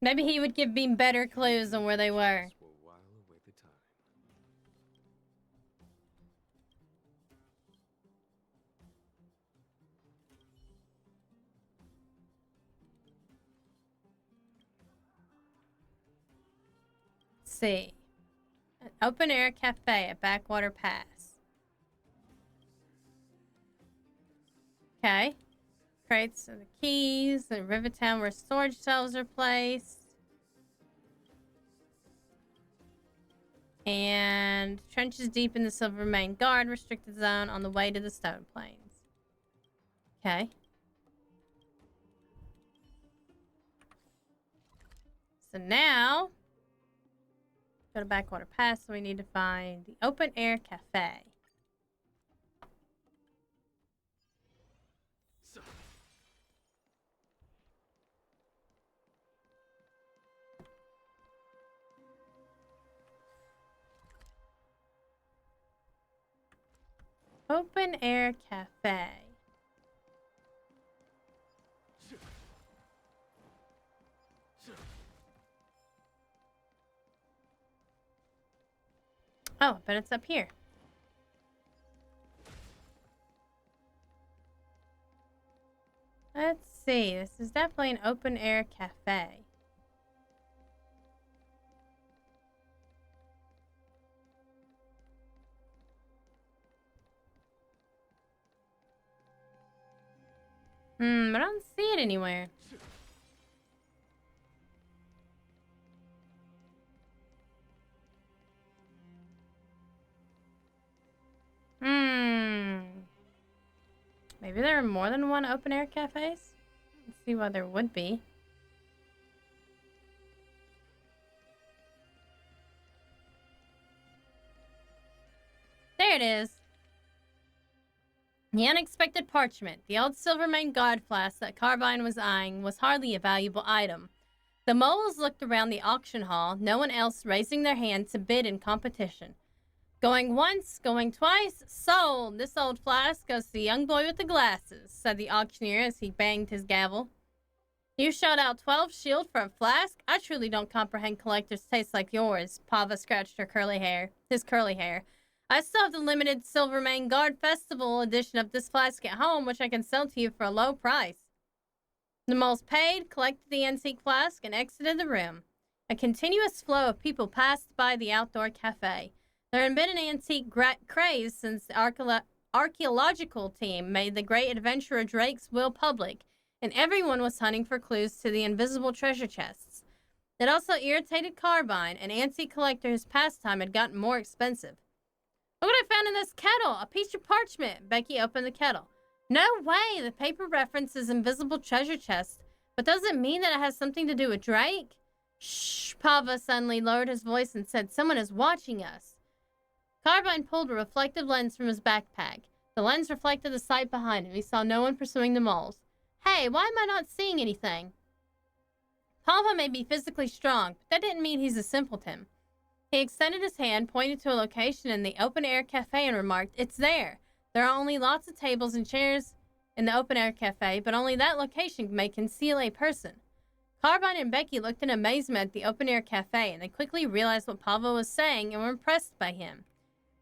Maybe he would give me better clues on where they were. Will while away the time. see. An open air cafe at Backwater Pass. Okay. Crates of the keys in Rivertown where storage shelves are placed. And trenches deep in the Silvermane Guard restricted zone on the way to the Stone Plains. Okay. So now, go to Backwater Pass, so we need to find the open air cafe. Open air cafe. Oh, but it's up here. Let's see. This is definitely an open air cafe. I don't see it anywhere. Maybe there are more than one open air cafes? Let's see why there would be. There it is. The unexpected parchment. The old Silvermane God flask that Carbine was eyeing was hardly a valuable item. The moles looked around the auction hall, no one else raising their hand to bid in competition. Going once, going twice, sold! This old flask goes to the young boy with the glasses, said the auctioneer as he banged his gavel. You shot out 12 shield for a flask? I truly don't comprehend collector's tastes like yours. Pava scratched his curly hair. I still have the limited Silvermane Guard Festival edition of this flask at home, which I can sell to you for a low price. The moles paid, collected the antique flask, and exited the room. A continuous flow of people passed by the outdoor cafe. There had been an antique craze since the archaeological team made the great adventurer Drake's will public, and everyone was hunting for clues to the invisible treasure chests. It also irritated Carbine, an antique collector whose pastime had gotten more expensive. Look what I found in this kettle! A piece of parchment! Becky opened the kettle. No way! The paper references invisible treasure chest, but does it mean that it has something to do with Drake? Shh! Pava suddenly lowered his voice and said, someone is watching us. Carbine pulled a reflective lens from his backpack. The lens reflected the sight behind him. He saw no one pursuing the moles. Hey, why am I not seeing anything? Pava may be physically strong, but that didn't mean he's a simpleton. He extended his hand, pointed to a location in the open-air cafe, and remarked, it's there. There are only lots of tables and chairs in the open-air cafe, but only that location may conceal a person. Carbine and Becky looked in amazement at the open-air cafe, and they quickly realized what Pava was saying and were impressed by him.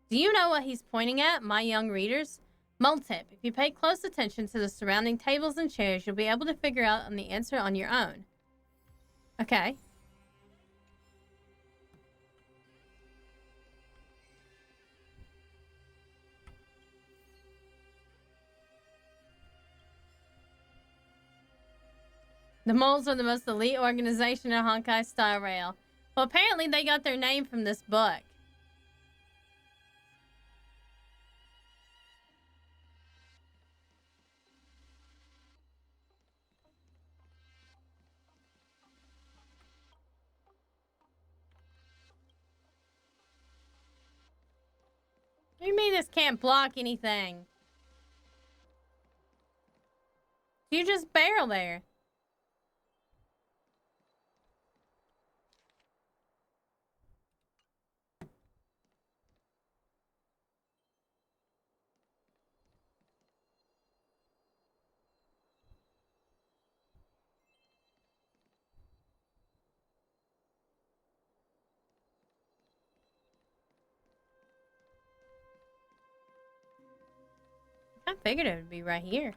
Do you know what he's pointing at, my young readers? Multip. If you pay close attention to the surrounding tables and chairs, you'll be able to figure out the answer on your own. Okay. The moles are the most elite organization in Honkai Star Rail. Well, apparently they got their name from this book. What do you mean this can't block anything? You just barrel there. I figured it would be right here.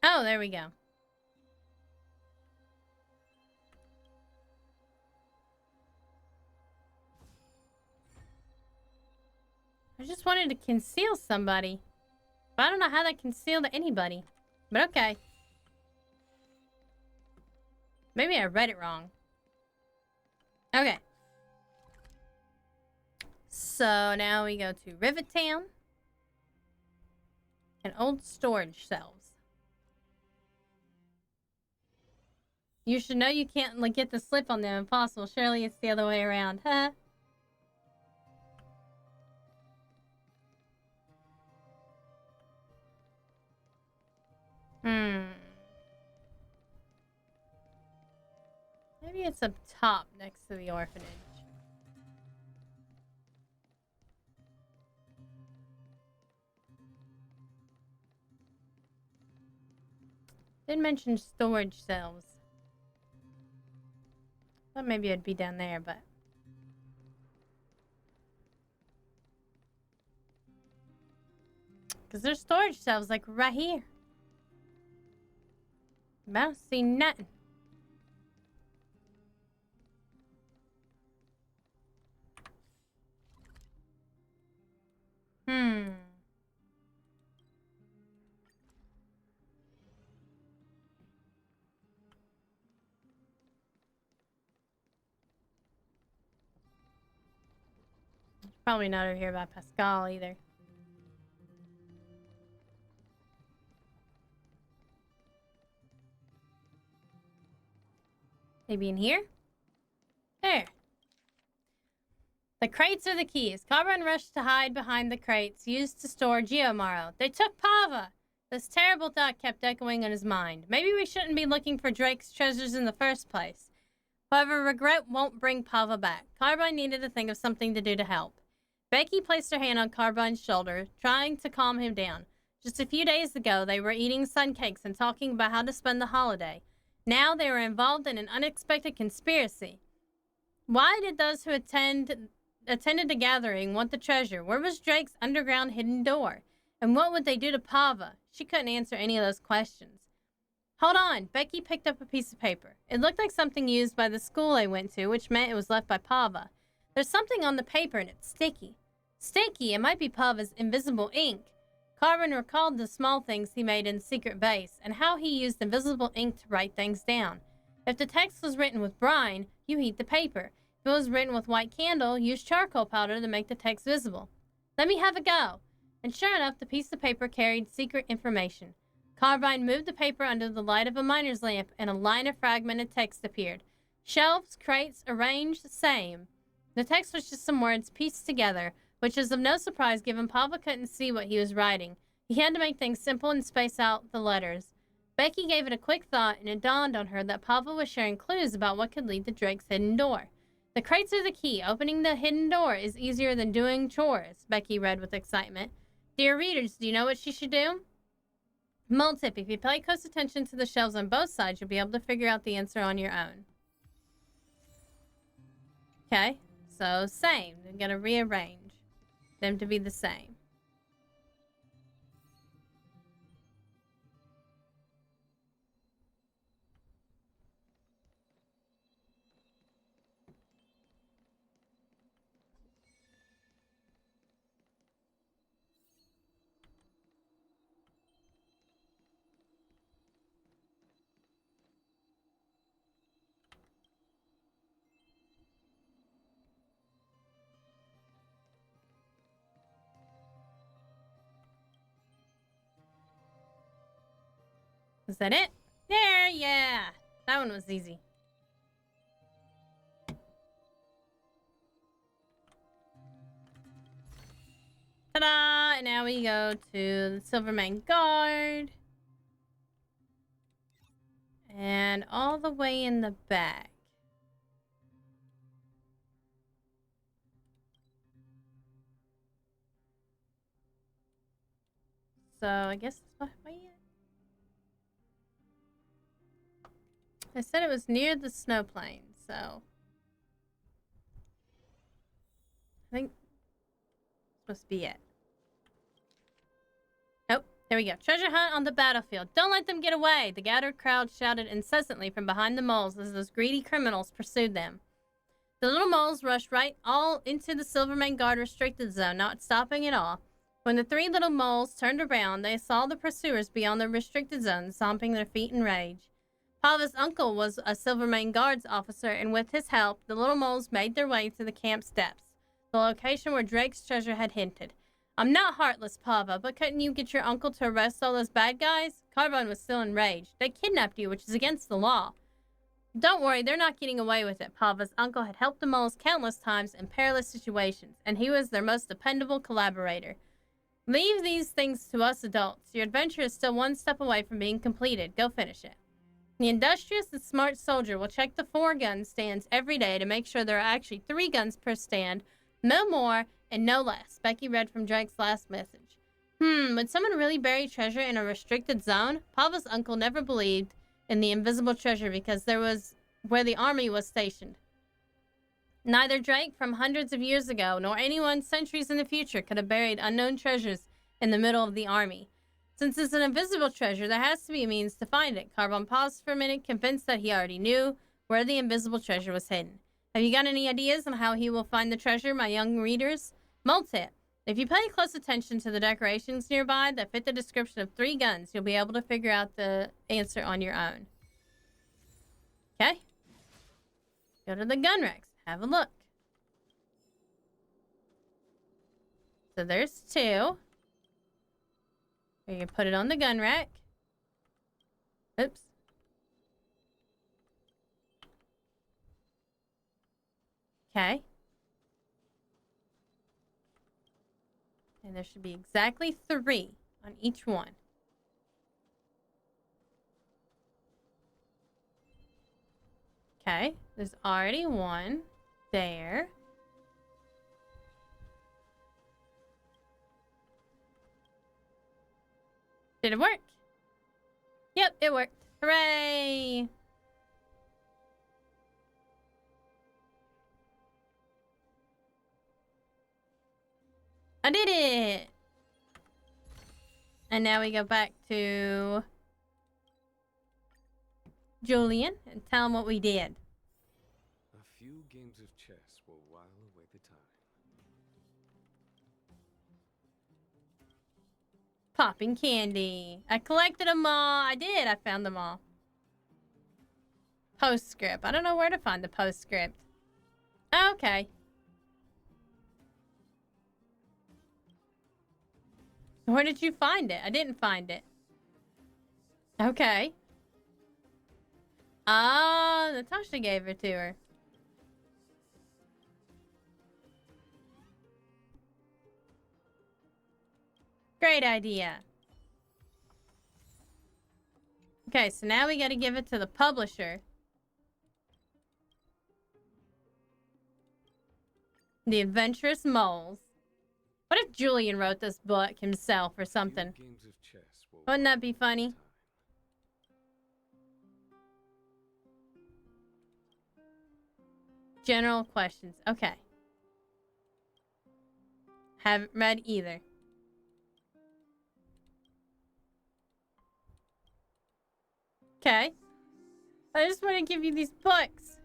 Oh, there we go. I just wanted to conceal somebody. But I don't know how that concealed anybody. But okay. Maybe I read it wrong. Okay. So now we go to Rivet Town. And old storage shelves. You should know you can't like get the slip on them. Impossible. Surely it's the other way around. Huh? Maybe it's up top next to the orphanage. Didn't mention storage cells. Thought maybe it'd be down there, but... Because there's storage cells, like, right here. I don't see nothing. Probably not over here by Pascal either. Maybe in here? There. The crates are the keys. Carbon rushed to hide behind the crates used to store Geomaro. They took Pava! This terrible thought kept echoing in his mind. Maybe we shouldn't be looking for Drake's treasures in the first place. However, regret won't bring Pava back. Carbine needed to think of something to do to help. Becky placed her hand on Carbine's shoulder, trying to calm him down. Just a few days ago, they were eating sun cakes and talking about how to spend the holiday. Now they were involved in an unexpected conspiracy. Why did those who attended the gathering want the treasure? Where was Drake's underground hidden door? And what would they do to Pava? She couldn't answer any of those questions. Hold on. Becky picked up a piece of paper. It looked like something used by the school I went to, which meant it was left by Pava. There's something on the paper and it's sticky. Sticky? It might be Pava's invisible ink. Carbon recalled the small things he made in secret base and how he used invisible ink to write things down. If the text was written with brine, you heat the paper. If it was written with white candle, use charcoal powder to make the text visible. Let me have a go. And sure enough, the piece of paper carried secret information. Carbine moved the paper under the light of a miner's lamp, and a line of fragmented text appeared. Shelves, crates, arranged, same. The text was just some words pieced together, which is of no surprise given Pava couldn't see what he was writing. He had to make things simple and space out the letters. Becky gave it a quick thought, and it dawned on her that Pava was sharing clues about what could lead to Drake's hidden door. The crates are the key. Opening the hidden door is easier than doing chores, Becky read with excitement. Dear readers, do you know what she should do? Mole tip, if you pay close attention to the shelves on both sides, you'll be able to figure out the answer on your own. Okay, so same. We're going to rearrange them to be the same. Is that it? There, yeah. That one was easy. Ta-da! And now we go to the Silvermane Guard. And all the way in the back. So, I guess that's my way in. I said it was near the snow plane, so I think this must be it. Nope, There we go. Treasure hunt on the battlefield. Don't let them get away. The gathered crowd shouted incessantly from behind the moles as those greedy criminals pursued them. The little moles rushed right all into the Silvermane Guard restricted zone, not stopping at all. When the three little moles turned around, they saw the pursuers beyond the restricted zone, stomping their feet in rage. Pava's uncle was a Silvermane Guards officer, and with his help, the little moles made their way to the camp steps, the location where Drake's treasure had hinted. I'm not heartless, Pava, but couldn't you get your uncle to arrest all those bad guys? Carbon was still enraged. They kidnapped you, which is against the law. Don't worry, they're not getting away with it. Pava's uncle had helped the moles countless times in perilous situations, and he was their most dependable collaborator. Leave these things to us adults. Your adventure is still one step away from being completed. Go finish it. The industrious and smart soldier will check the 4-gun stands every day to make sure there are actually 3 guns per stand, no more and no less. Becky read from Drake's last message. Would someone really bury treasure in a restricted zone? Pava's uncle never believed in the invisible treasure because there was where the army was stationed. Neither Drake from hundreds of years ago nor anyone centuries in the future could have buried unknown treasures in the middle of the army. Since it's an invisible treasure, there has to be a means to find it. Carbon paused for a minute, convinced that he already knew where the invisible treasure was hidden. Have you got any ideas on how he will find the treasure, my young readers? Multi-tip. If you pay close attention to the decorations nearby that fit the description of 3 guns, you'll be able to figure out the answer on your own. Okay? Go to the gun racks. Have a look. So there's 2. You can put it on the gun rack. Oops. Okay. And there should be exactly 3 on each one. Okay, there's already 1 there. Did it work? Yep, it worked. Hooray! I did it! And now we go back to Julian and tell him what we did. A few games of chess will while away the time. Popping candy. I collected them all. I did. I found them all. Postscript. I don't know where to find the postscript. Oh, okay. Where did you find it? I didn't find it. Okay. Ah, Natasha gave it to her. Great idea. Okay, so now we gotta give it to the publisher. The Adventurous Moles. What if Julian wrote this book himself or something? Wouldn't that be funny? General questions. Okay. Haven't read either. Okay. I just want to give you these books.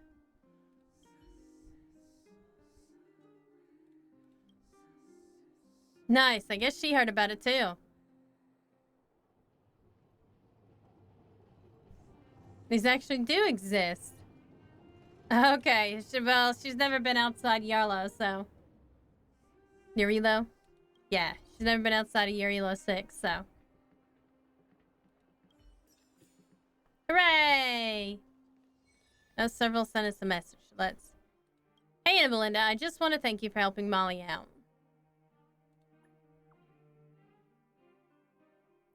Nice. I guess she heard about it too. These actually do exist. Okay. Well, she's never been outside Yarlo, so. Yarilo? Yeah. She's never been outside of Yarilo 6, so. Hooray! Now several sent us a message. Let's. Hey, Artabelinda. I just want to thank you for helping Molly out.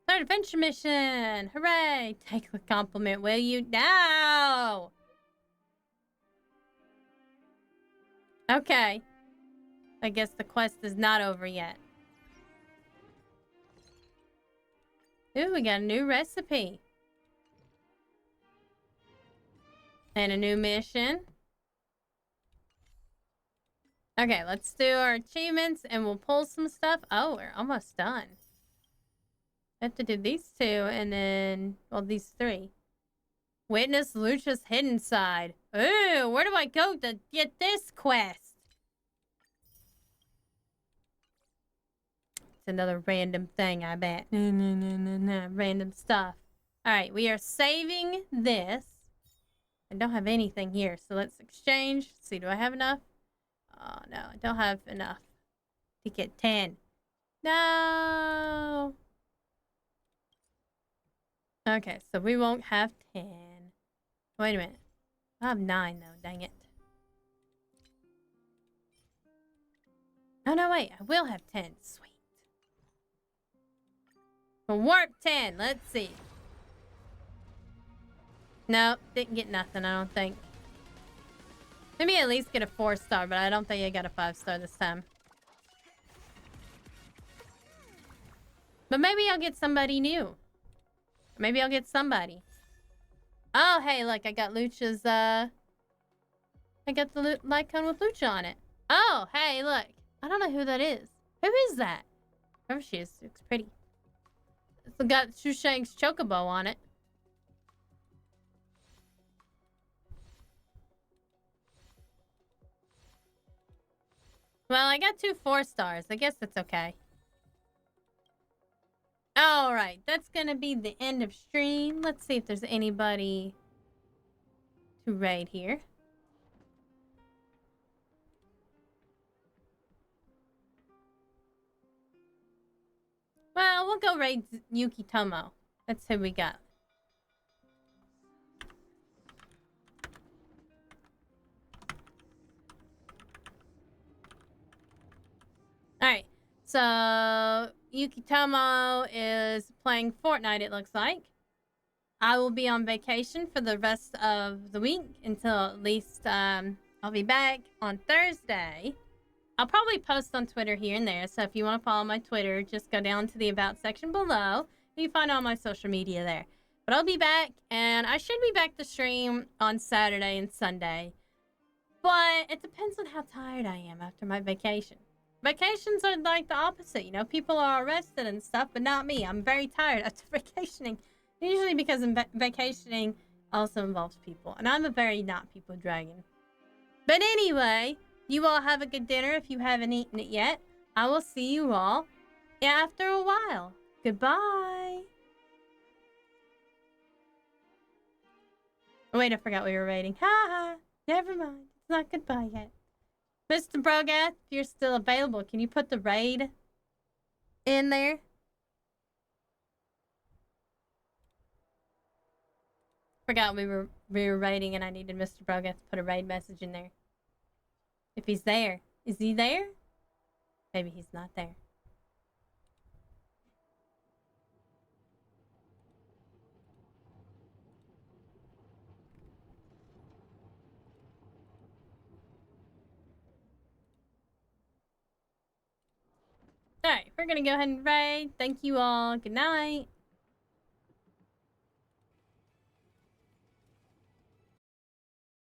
Third adventure mission! Hooray! Take the compliment, will you? No! Okay. I guess the quest is not over yet. Ooh, we got a new recipe. And a new mission. Okay, let's do our achievements and we'll pull some stuff. Oh, we're almost done. I have to do these 2 and then, well, these 3. Witness Lucha's hidden side. Ooh, where do I go to get this quest? It's another random thing, I bet. No, random stuff. Alright, we are saving this. I don't have anything here, so let's exchange. Let's see, do I have enough? Oh, no, I don't have enough to get 10. No! Okay, so we won't have 10. Wait a minute. I have 9, though. Dang it. Oh, no, wait. I will have 10. Sweet. Well, warp 10. Let's see. Nope. Didn't get nothing, I don't think. Maybe at least get a 4-star, but I don't think I got a 5-star this time. But maybe I'll get somebody new. Maybe I'll get somebody. Oh, hey, look. I got Lucha's, I got the light cone with Lucha on it. Oh, hey, look. I don't know who that is. Who is that? Whoever she is, looks pretty. It's got Shushank's chocobo on it. Well, I got 2 4-stars. I guess that's okay. Alright, that's gonna be the end of stream. Let's see if there's anybody to raid here. Well, we'll go raid Yuki Tomo. That's who we got. Alright, so Yuki Tomo is playing Fortnite, it looks like. I will be on vacation for the rest of the week until at least I'll be back on Thursday. I'll probably post on Twitter here and there, so if you want to follow my Twitter, just go down to the About section below. You can find all my social media there. But I'll be back, and I should be back to stream on Saturday and Sunday. But it depends on how tired I am after my vacation. Vacations are like the opposite, you know? People are arrested and stuff, but not me. I'm very tired after vacationing. Usually because vacationing also involves people. And I'm a very not people dragon. But anyway... You all have a good dinner if you haven't eaten it yet. I will see you all after a while. Goodbye. Oh, wait, I forgot we were raiding. Ha ha. Never mind. It's not goodbye yet. Mr. Brogath, if you're still available, can you put the raid in there? Forgot we were raiding and I needed Mr. Brogath to put a raid message in there. If he's there. Is he there? Maybe he's not there. Alright, we're gonna go ahead and raid. Thank you all. Good night.